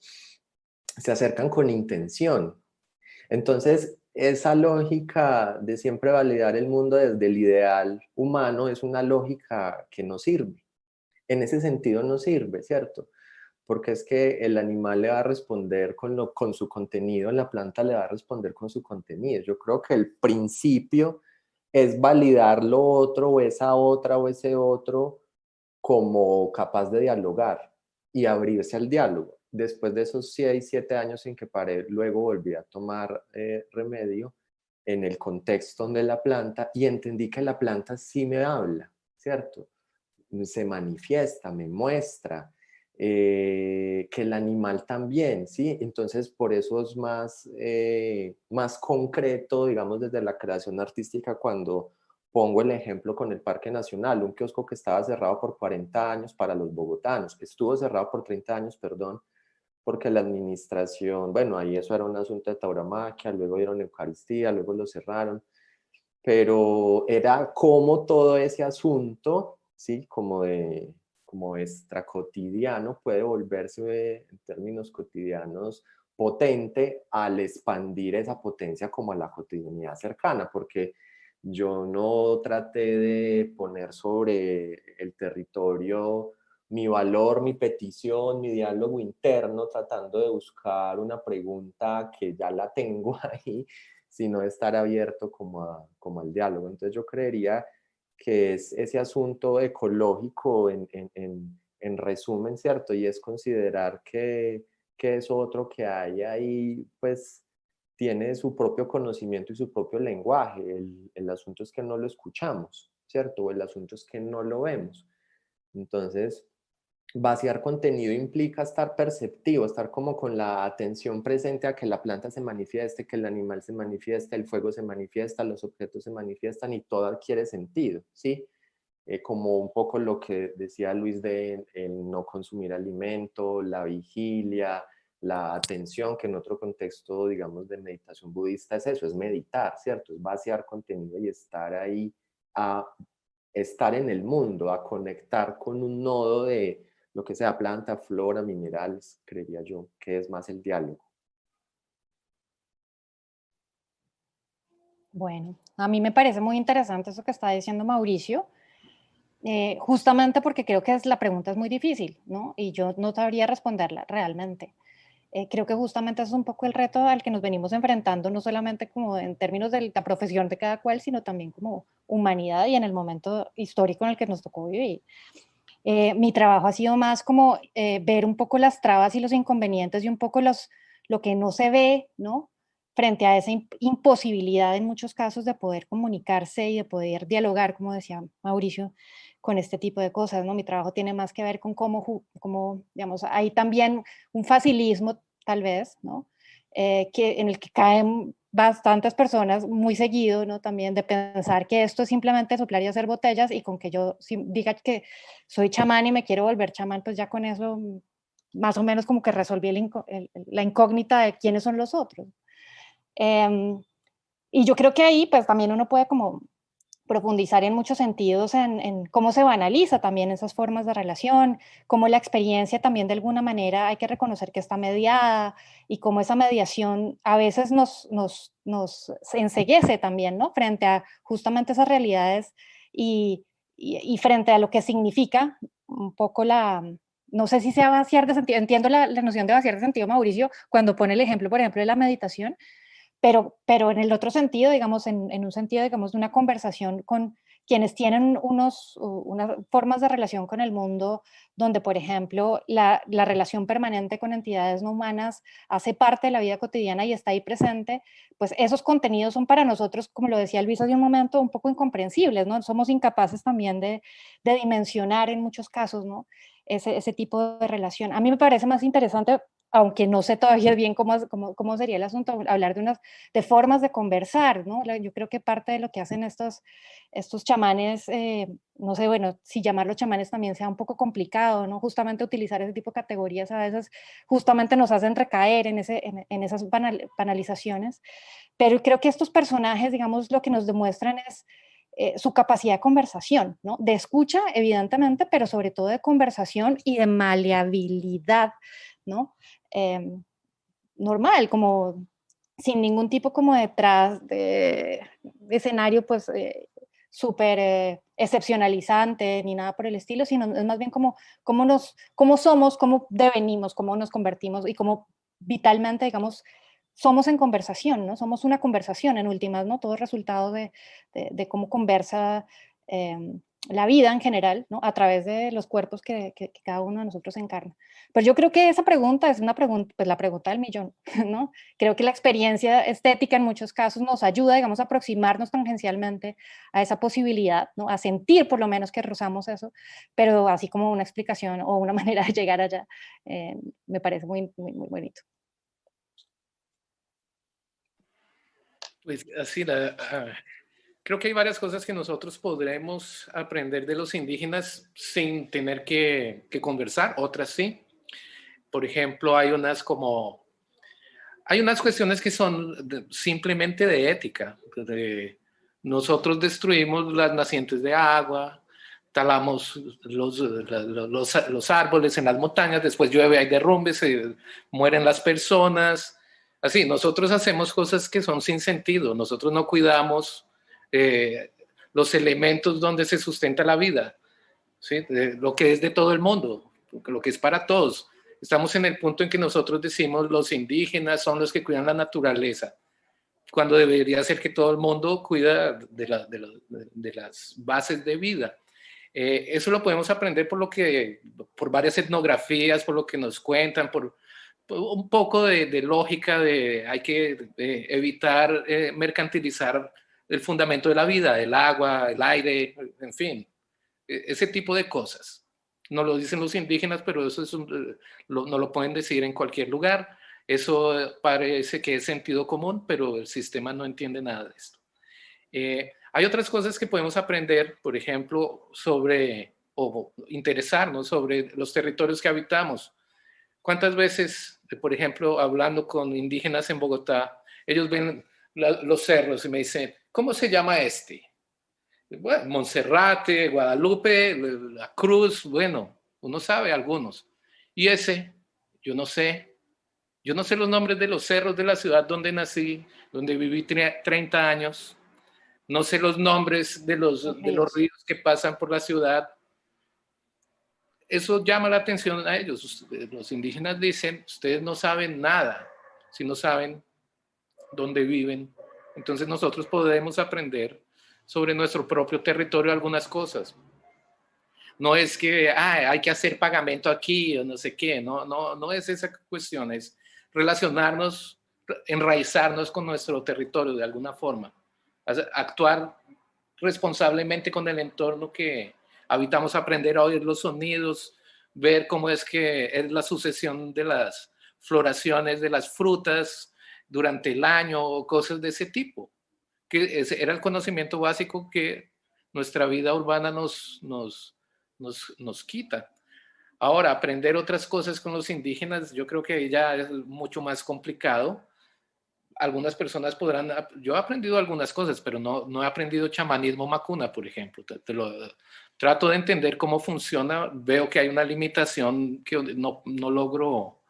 Se acercan con intención. Entonces, esa lógica de siempre validar el mundo desde el ideal humano es una lógica que no sirve. En ese sentido no sirve, ¿cierto? Porque es que el animal le va a responder con su contenido, la planta le va a responder con su contenido. Yo creo que el principio es validar lo otro o esa otra o ese otro como capaz de dialogar y abrirse al diálogo. Después de esos 6, 7 años en que paré, luego volví a tomar remedio en el contexto de la planta y entendí que la planta sí me habla, ¿cierto? Se manifiesta, me muestra, que el animal también, ¿sí? Entonces, por eso es más concreto, digamos, desde la creación artística cuando pongo el ejemplo con el Parque Nacional, un kiosco que estaba cerrado por 40 años para los bogotanos, estuvo cerrado por 30 años, perdón, porque la administración, bueno, ahí eso era un asunto de tauromaquia, luego dieron Eucaristía, luego lo cerraron, pero era como todo ese asunto, ¿sí? Como extracotidiano puede volverse en términos cotidianos potente al expandir esa potencia como a la cotidianidad cercana, porque yo no traté de poner sobre el territorio mi valor, mi petición, mi diálogo interno, tratando de buscar una pregunta que ya la tengo ahí, sino estar abierto como al diálogo. Entonces yo creería que es ese asunto ecológico en resumen, ¿cierto? Y es considerar que eso otro que hay ahí, pues tiene su propio conocimiento y su propio lenguaje. El asunto es que no lo escuchamos, ¿cierto? O el asunto es que no lo vemos. Entonces, vaciar contenido implica estar perceptivo, estar como con la atención presente a que la planta se manifieste, que el animal se manifiesta, el fuego se manifiesta, los objetos se manifiestan y todo adquiere sentido, ¿sí? Como un poco lo que decía Luis de el no consumir alimento, la vigilia, la atención, que en otro contexto, digamos, de meditación budista es eso, es meditar, ¿cierto? Es vaciar contenido y estar ahí a estar en el mundo, a conectar con un nodo de lo que sea planta, flora, minerales, creería yo, que es más el diálogo. Bueno, a mí me parece muy interesante eso que está diciendo Mauricio, justamente porque creo que la pregunta es muy difícil, ¿no? Y yo no sabría responderla realmente. Creo que justamente eso es un poco el reto al que nos venimos enfrentando, no solamente como en términos de la profesión de cada cual, sino también como humanidad y en el momento histórico en el que nos tocó vivir. Mi trabajo ha sido más como ver un poco las trabas y los inconvenientes y un poco lo que no se ve, ¿no? Frente a esa imposibilidad en muchos casos de poder comunicarse y de poder dialogar, como decía Mauricio, con este tipo de cosas, ¿no? Mi trabajo tiene más que ver con cómo digamos, hay también un facilismo, tal vez, ¿no? En el que caen bastantes personas muy seguido, ¿no? También de pensar que esto es simplemente soplar y hacer botellas y con que yo diga que soy chamán y me quiero volver chamán, pues ya con eso más o menos como que resolví la incógnita de quiénes son los otros. Y yo creo que ahí pues también uno puede como profundizar en muchos sentidos en cómo se banaliza también esas formas de relación, cómo la experiencia también de alguna manera hay que reconocer que está mediada y cómo esa mediación a veces nos enceguece también, ¿no? Frente a justamente esas realidades y frente a lo que significa un poco no sé si sea vaciar de sentido, entiendo la noción de vaciar de sentido, Mauricio, cuando pone el ejemplo, por ejemplo, de la meditación, pero en el otro sentido, digamos, en un sentido, digamos, de una conversación con quienes tienen unas formas de relación con el mundo, donde, por ejemplo, la relación permanente con entidades no humanas hace parte de la vida cotidiana y está ahí presente, pues esos contenidos son para nosotros, como lo decía Luis hace un momento, un poco incomprensibles, ¿no? Somos incapaces también de dimensionar en muchos casos, ¿no? Ese tipo de relación. A mí me parece más interesante, aunque no sé todavía bien cómo sería el asunto, hablar de formas de conversar, ¿no? Yo creo que parte de lo que hacen estos chamanes, no sé, bueno, si llamarlos chamanes también sea un poco complicado, ¿no? Justamente utilizar ese tipo de categorías a veces justamente nos hacen recaer en esas banalizaciones, pero creo que estos personajes, digamos, lo que nos demuestran es su capacidad de conversación, ¿no? De escucha, evidentemente, pero sobre todo de conversación y de maleabilidad, ¿no? Normal, como sin ningún tipo como detrás de escenario pues súper excepcionalizante ni nada por el estilo, sino es más bien como cómo somos, cómo devenimos, cómo nos convertimos y cómo vitalmente, digamos, somos en conversación, ¿no? Somos una conversación en últimas, ¿no? Todo es resultado de cómo conversa la vida en general, ¿no? A través de los cuerpos que cada uno de nosotros encarna. Pero yo creo que esa pregunta es una pregunta, pues la pregunta del millón, ¿no? Creo que la experiencia estética en muchos casos nos ayuda, digamos, a aproximarnos tangencialmente a esa posibilidad, ¿no? A sentir por lo menos que rozamos eso, pero así como una explicación o una manera de llegar allá, me parece muy bonito. Pues así, creo que hay varias cosas que nosotros podremos aprender de los indígenas sin tener que conversar, otras sí. Por ejemplo, hay unas cuestiones que son simplemente de ética, Nosotros destruimos las nacientes de agua, talamos los árboles en las montañas, después llueve, hay derrumbes, se mueren las personas. Así, nosotros hacemos cosas que son sin sentido, nosotros no cuidamos los elementos donde se sustenta la vida, ¿sí? Lo que es de todo el mundo, lo que es para todos. Estamos en el punto en que nosotros decimos los indígenas son los que cuidan la naturaleza, cuando debería ser que todo el mundo cuida de las bases de vida. Eso lo podemos aprender por varias etnografías, por lo que nos cuentan, por un poco de lógica de hay que evitar mercantilizar el fundamento de la vida, el agua, el aire, en fin, ese tipo de cosas. No lo dicen los indígenas, pero eso no lo pueden decir en cualquier lugar. Eso parece que es sentido común, pero el sistema no entiende nada de esto. Hay otras cosas que podemos aprender, por ejemplo, o interesarnos sobre los territorios que habitamos. ¿Cuántas veces, por ejemplo, hablando con indígenas en Bogotá, ellos ven los cerros y me dicen, ¿cómo se llama este? Bueno, Monserrate, Guadalupe, la Cruz, bueno, uno sabe algunos. Y ese, yo no sé. Yo no sé los nombres de los cerros de la ciudad donde nací, donde viví 30 años. No sé los nombres de los ríos que pasan por la ciudad. Eso llama la atención a ellos. Los indígenas dicen, ustedes no saben nada si no saben dónde viven. Entonces nosotros podemos aprender sobre nuestro propio territorio algunas cosas. No es que hay que hacer pagamento aquí o no sé qué, no es esa cuestión, es relacionarnos, enraizarnos con nuestro territorio de alguna forma, actuar responsablemente con el entorno que habitamos, aprender a oír los sonidos, ver cómo es que es la sucesión de las floraciones de las frutas durante el año o cosas de ese tipo, que era el conocimiento básico que nuestra vida urbana nos quita. Ahora, aprender otras cosas con los indígenas, yo creo que ya es mucho más complicado. Algunas personas podrán, yo he aprendido algunas cosas, pero no he aprendido chamanismo macuna, por ejemplo. Trato de entender cómo funciona, veo que hay una limitación que no logro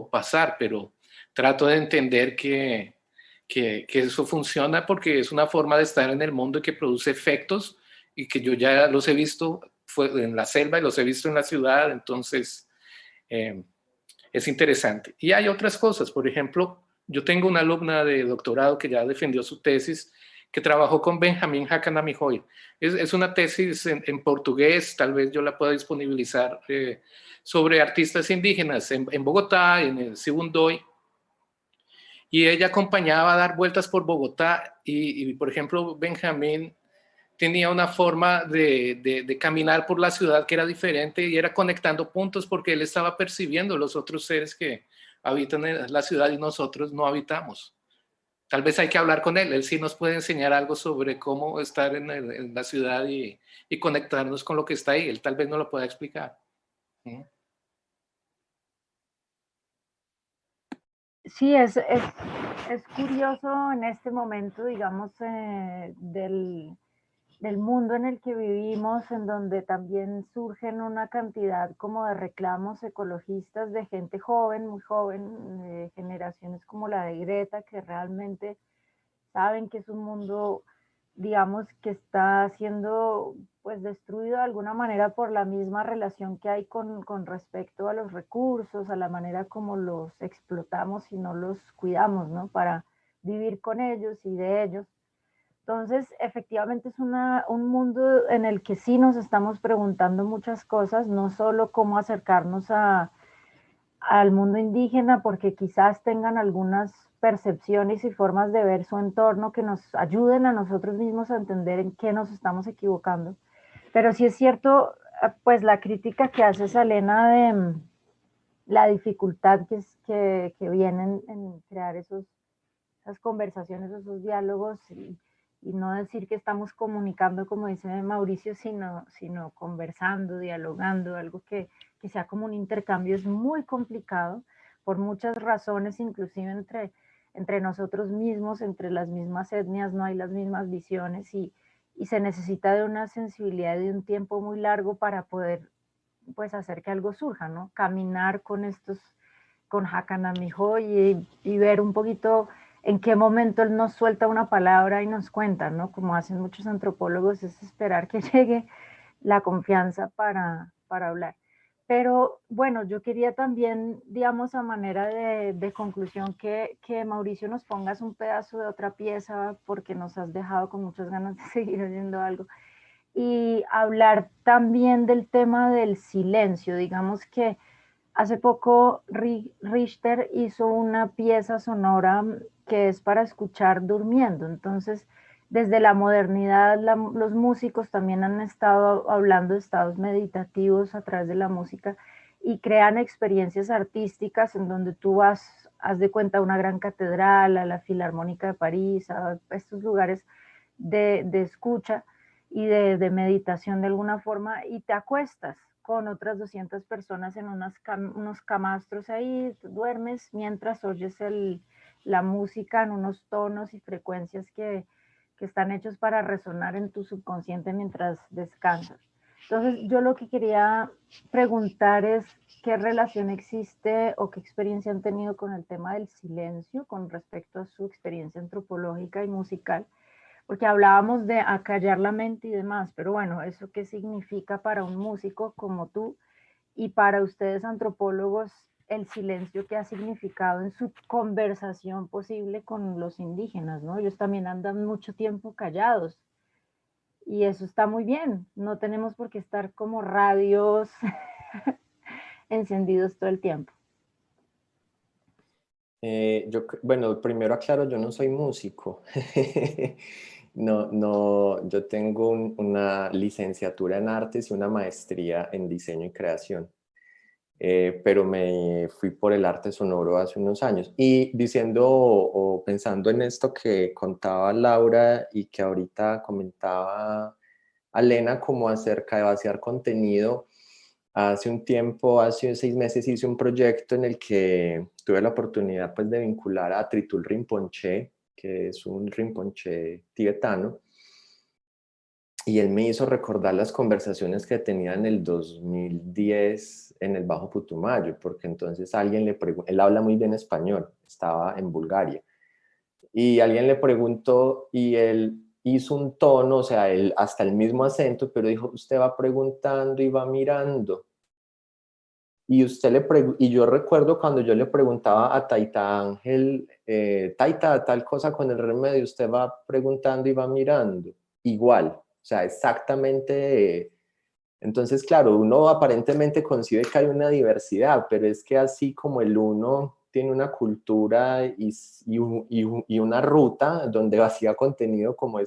pasar, pero trato de entender que eso funciona porque es una forma de estar en el mundo y que produce efectos y que yo ya los he visto en la selva y los he visto en la ciudad, entonces es interesante. Y hay otras cosas, por ejemplo, yo tengo una alumna de doctorado que ya defendió su tesis, que trabajó con Benjamín Hakanamijoy. Es una tesis en portugués, tal vez yo la pueda disponibilizar, sobre artistas indígenas en Bogotá, en el Sibundoy. Y ella acompañaba a dar vueltas por Bogotá y por ejemplo, Benjamín tenía una forma de caminar por la ciudad que era diferente y era conectando puntos porque él estaba percibiendo los otros seres que habitan en la ciudad y nosotros no habitamos. Tal vez hay que hablar con él sí nos puede enseñar algo sobre cómo estar en la ciudad y conectarnos con lo que está ahí. Él tal vez no lo pueda explicar. ¿Mm? Sí, es curioso en este momento, digamos, del mundo en el que vivimos, en donde también surgen una cantidad como de reclamos ecologistas de gente joven, muy joven, generaciones como la de Greta, que realmente saben que es un mundo, digamos, que está siendo pues destruido de alguna manera por la misma relación que hay con respecto a los recursos, a la manera como los explotamos y no los cuidamos, ¿no? Para vivir con ellos y de ellos. Entonces, efectivamente es un mundo en el que sí nos estamos preguntando muchas cosas, no solo cómo acercarnos al mundo indígena, porque quizás tengan algunas percepciones y formas de ver su entorno que nos ayuden a nosotros mismos a entender en qué nos estamos equivocando. Pero sí es cierto, pues la crítica que hace Salena de la dificultad que viene en crear esas conversaciones, esos diálogos y no decir que estamos comunicando, como dice Mauricio, sino conversando, dialogando, algo que sea como un intercambio es muy complicado por muchas razones, inclusive entre nosotros mismos, entre las mismas etnias, no hay las mismas visiones y se necesita de una sensibilidad y de un tiempo muy largo para poder pues hacer que algo surja, ¿no? Caminar con estos, con Hakanamijo y ver un poquito en qué momento él nos suelta una palabra y nos cuenta, ¿no? Como hacen muchos antropólogos, es esperar que llegue la confianza para hablar. Pero bueno, yo quería también, digamos, a manera de conclusión, que Mauricio nos pongas un pedazo de otra pieza, porque nos has dejado con muchas ganas de seguir oyendo algo y hablar también del tema del silencio. Digamos que hace poco Richter hizo una pieza sonora que es para escuchar durmiendo. Entonces, desde la modernidad, los músicos también han estado hablando de estados meditativos a través de la música y crean experiencias artísticas en donde tú vas, haz de cuenta, a una gran catedral, a la Filarmónica de París, a estos lugares de escucha y de meditación de alguna forma y te acuestas con otras 200 personas en unos camastros ahí, duermes mientras oyes la música en unos tonos y frecuencias que están hechos para resonar en tu subconsciente mientras descansas. Entonces, yo lo que quería preguntar es qué relación existe o qué experiencia han tenido con el tema del silencio con respecto a su experiencia antropológica y musical, porque hablábamos de acallar la mente y demás, pero bueno, ¿eso qué significa para un músico como tú y para ustedes antropólogos el silencio que ha significado en su conversación posible con los indígenas, ¿no? Ellos también andan mucho tiempo callados y eso está muy bien, no tenemos por qué estar como radios encendidos todo el tiempo. Bueno, primero aclaro, yo no soy músico. No, yo tengo una licenciatura en artes y una maestría en diseño y creación. Pero me fui por el arte sonoro hace unos años. Y diciendo o pensando en esto que contaba Laura y que ahorita comentaba Alena como acerca de vaciar contenido, hace un tiempo, hace 6 meses hice un proyecto en el que tuve la oportunidad pues de vincular a Tritul Rinpoche, que es un Rinpoche tibetano, y él me hizo recordar las conversaciones que tenía en el 2010 en el Bajo Putumayo, porque entonces alguien le preguntó, él habla muy bien español, estaba en Bulgaria, y alguien le preguntó y él hizo un tono, o sea, él hasta el mismo acento, pero dijo, usted va preguntando y va mirando. Y, y yo recuerdo cuando yo le preguntaba a Taita Ángel, Taita, tal cosa con el remedio, usted va preguntando y va mirando. Igual, o sea, exactamente. Entonces, claro, uno aparentemente concibe que hay una diversidad, pero es que así como el uno tiene una cultura y una ruta donde vacía contenido como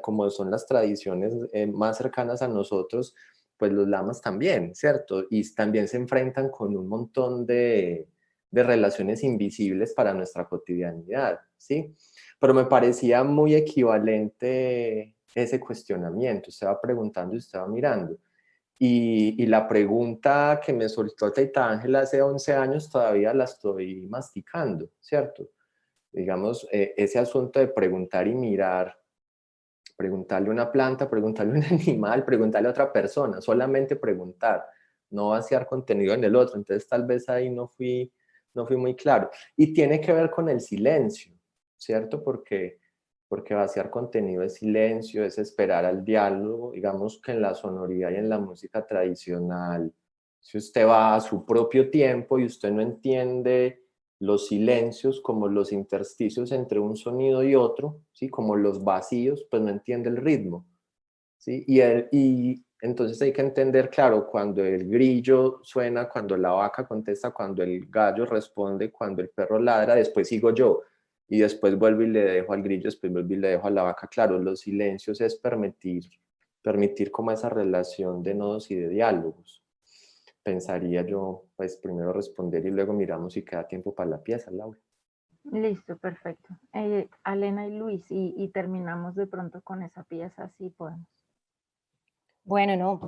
como son las tradiciones más cercanas a nosotros, pues los lamas también, ¿cierto? Y también se enfrentan con un montón de relaciones invisibles para nuestra cotidianidad, ¿sí? Pero me parecía muy equivalente ese cuestionamiento. Usted va preguntando y usted va mirando. Y la pregunta que me soltó Taita Ángel hace 11 años todavía la estoy masticando, ¿cierto? Digamos, ese asunto de preguntar y mirar, preguntarle a una planta, preguntarle a un animal, preguntarle a otra persona, solamente preguntar, no vaciar contenido en el otro. Entonces tal vez ahí no fui muy claro. Y tiene que ver con el silencio, ¿cierto? Porque vaciar contenido es silencio, es esperar al diálogo. Digamos que en la sonoridad y en la música tradicional, si usted va a su propio tiempo y usted no entiende los silencios como los intersticios entre un sonido y otro, ¿sí? Como los vacíos, pues no entiende el ritmo, ¿sí? Y entonces hay que entender, claro, cuando el grillo suena, cuando la vaca contesta, cuando el gallo responde, cuando el perro ladra, después sigo yo, y después vuelvo y le dejo al grillo, después vuelvo y le dejo a la vaca. Claro, los silencios es permitir como esa relación de nodos y de diálogos. Pensaría yo, pues primero responder y luego miramos si queda tiempo para la pieza, Laura. Listo, perfecto. Alena y Luis, y terminamos de pronto con esa pieza, si podemos. Bueno, no,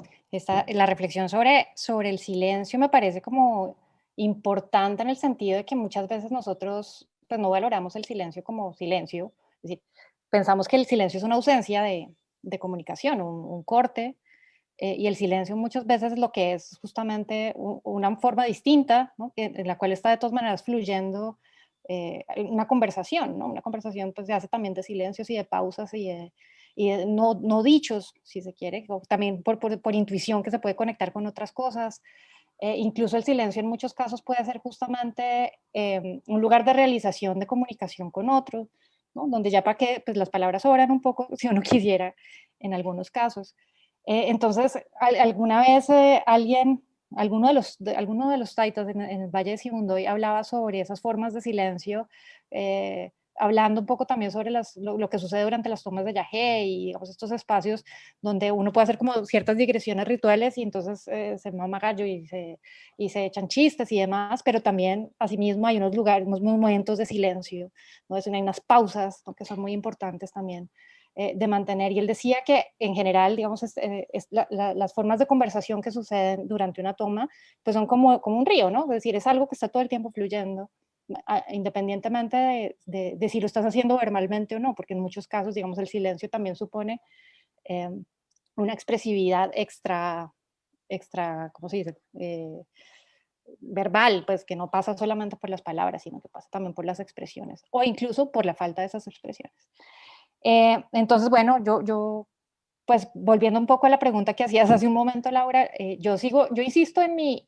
la reflexión sobre el silencio me parece como importante en el sentido de que muchas veces nosotros pues no valoramos el silencio como silencio. Es decir, pensamos que el silencio es una ausencia de comunicación, un corte, y el silencio muchas veces es lo que es justamente una forma distinta, ¿no? En la cual está de todas maneras fluyendo una conversación, ¿no? Una conversación pues se hace también de silencios y de pausas y de no dichos, si se quiere, o también por intuición que se puede conectar con otras cosas. Incluso el silencio en muchos casos puede ser justamente un lugar de realización de comunicación con otros, ¿no? Donde ya para que pues las palabras sobran un poco, si uno quisiera, en algunos casos. Entonces, alguna vez alguno de los taitas en el Valle de Sibundoy hablaba sobre esas formas de silencio, hablando un poco también sobre lo que sucede durante las tomas de yagé y digamos, estos espacios donde uno puede hacer como ciertas digresiones rituales y entonces se mama gallo y se echan chistes y demás, pero también asimismo hay unos lugares, unos momentos de silencio, ¿no? Hay unas pausas, ¿no? Que son muy importantes también de mantener. Y él decía que en general, digamos, las formas de conversación que suceden durante una toma, pues son como un río, ¿no? Es decir, es algo que está todo el tiempo fluyendo, independientemente de si lo estás haciendo verbalmente o no, porque en muchos casos, digamos, el silencio también supone eh, una expresividad extra, ¿cómo se dice? Verbal, pues que no pasa solamente por las palabras, sino que pasa también por las expresiones, o incluso por la falta de esas expresiones. Entonces, bueno, pues volviendo un poco a la pregunta que hacías hace un momento, Laura, yo insisto en mi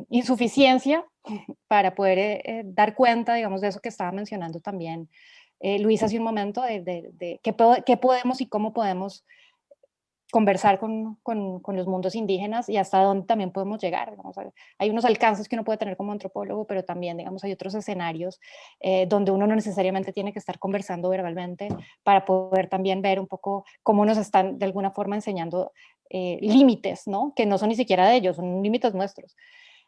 insuficiencia para poder dar cuenta, digamos, de eso que estaba mencionando también Luis hace un momento, de qué podemos y cómo podemos conversar con los mundos indígenas y hasta dónde también podemos llegar. Digamos, hay unos alcances que uno puede tener como antropólogo, pero también, digamos, hay otros escenarios donde uno no necesariamente tiene que estar conversando verbalmente para poder también ver un poco cómo nos están de alguna forma enseñando límites, ¿no? Que no son ni siquiera de ellos, son límites nuestros.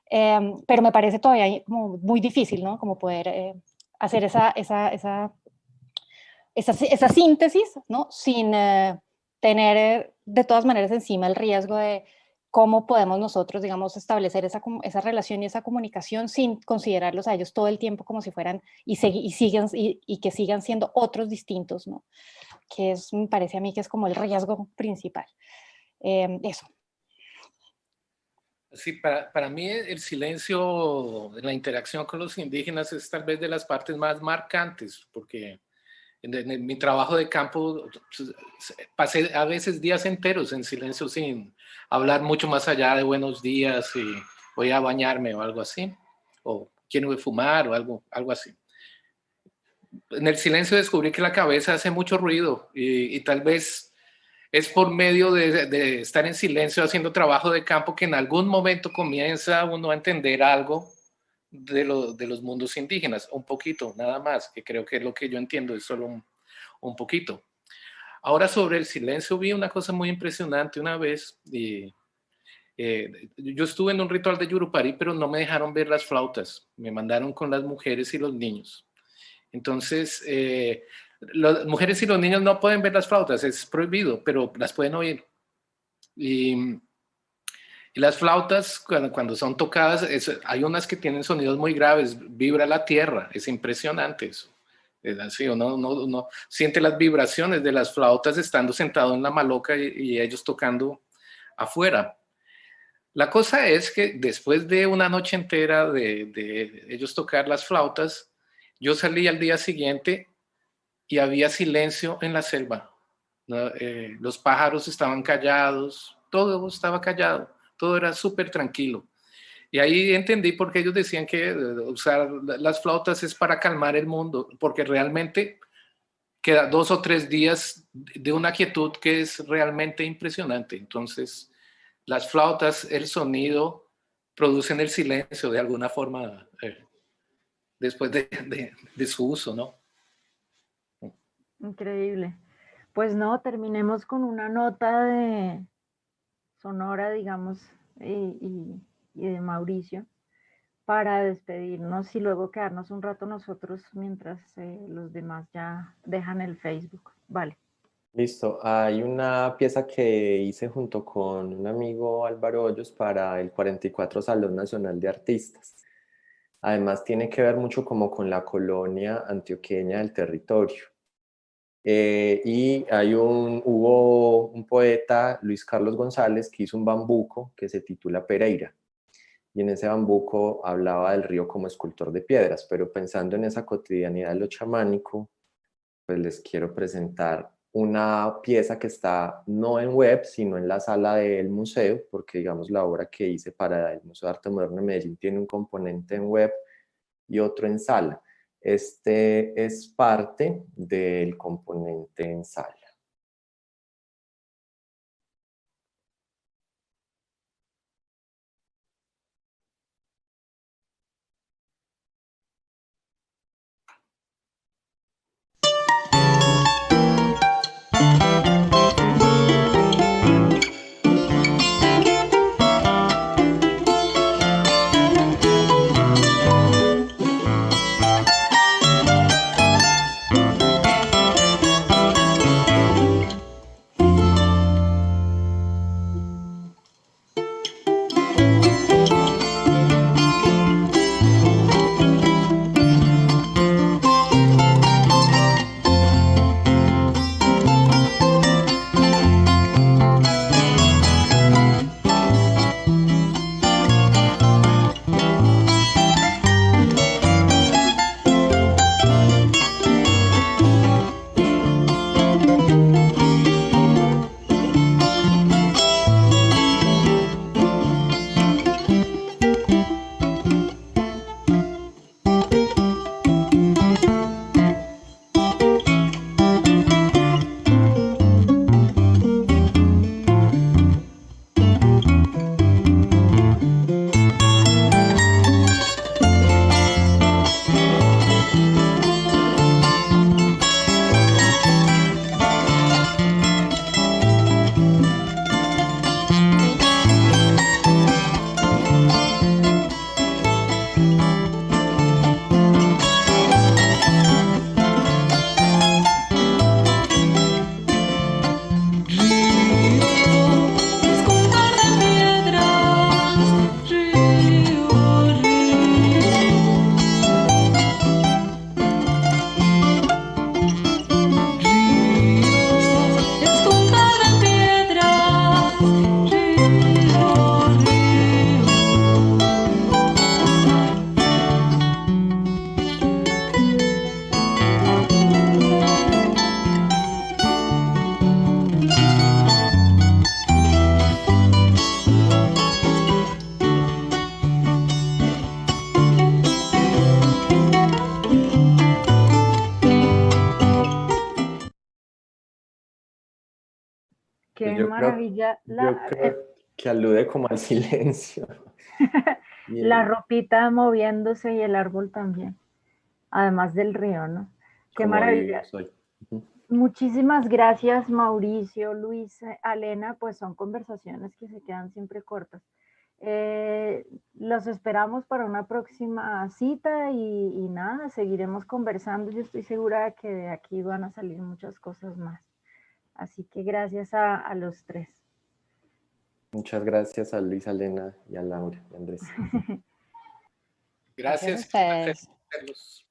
Pero me parece todavía como muy difícil, ¿no? Como poder hacer esa síntesis, ¿no? Sin tener de todas maneras encima el riesgo de cómo podemos nosotros, digamos, establecer esa relación y esa comunicación sin considerarlos a ellos todo el tiempo como si fueran y que sigan siendo otros distintos, ¿no? Me parece a mí que es como el riesgo principal. Eso. Sí, para mí el silencio en la interacción con los indígenas es tal vez de las partes más marcantes, porque en mi trabajo de campo pasé a veces días enteros en silencio sin hablar mucho más allá de buenos días y voy a bañarme o algo así, o quiero fumar o algo así. En el silencio descubrí que la cabeza hace mucho ruido y tal vez es por medio de estar en silencio haciendo trabajo de campo que en algún momento comienza uno a entender algo de los mundos indígenas, un poquito, nada más, que creo que es lo que yo entiendo, es solo un poquito. Ahora sobre el silencio vi una cosa muy impresionante una vez. Yo estuve en un ritual de Yurupari, pero no me dejaron ver las flautas, me mandaron con las mujeres y los niños. Entonces, las mujeres y los niños no pueden ver las flautas, es prohibido, pero las pueden oír. Y las flautas, cuando son tocadas, hay unas que tienen sonidos muy graves, vibra la tierra, es impresionante eso. Es así, uno siente las vibraciones de las flautas estando sentado en la maloca y ellos tocando afuera. La cosa es que después de una noche entera de ellos tocar las flautas, yo salí al día siguiente y había silencio en la selva. ¿No? Los pájaros estaban callados, todo estaba callado, todo era súper tranquilo. Y ahí entendí por qué ellos decían que usar las flautas es para calmar el mundo, porque realmente queda 2 o 3 días de una quietud que es realmente impresionante. Entonces, las flautas, el sonido, producen el silencio de alguna forma después de su uso, ¿no? Increíble. Pues no, terminemos con una nota de sonora, digamos, y de Mauricio para despedirnos y luego quedarnos un rato nosotros mientras los demás ya dejan el Facebook. Vale. Listo. Hay una pieza que hice junto con un amigo Álvaro Hoyos para el 44 Salón Nacional de Artistas. Además tiene que ver mucho como con la colonia antioqueña del territorio. Y hubo un poeta, Luis Carlos González, que hizo un bambuco que se titula Pereira. Y en ese bambuco hablaba del río como escultor de piedras, pero pensando en esa cotidianidad de lo chamánico, pues les quiero presentar una pieza que está no en web, sino en la sala del museo, porque digamos la obra que hice para el Museo de Arte Moderno de Medellín tiene un componente en web y otro en sala. Este es parte del componente en sala. Qué Yo creo, maravilla yo creo que alude como al silencio. la ropita moviéndose y el árbol también, además del río, ¿no? Qué Como maravilla. vivimos hoy. Ujú. Muchísimas gracias, Mauricio, Luis, Alena, pues son conversaciones que se quedan siempre cortas. Los esperamos para una próxima cita y nada, seguiremos conversando. Yo estoy segura de que de aquí van a salir muchas cosas más. Así que gracias a los tres. Muchas gracias a Luis, Alena y a Laura y Andrés. Gracias a Gracias. ustedes. Verlos.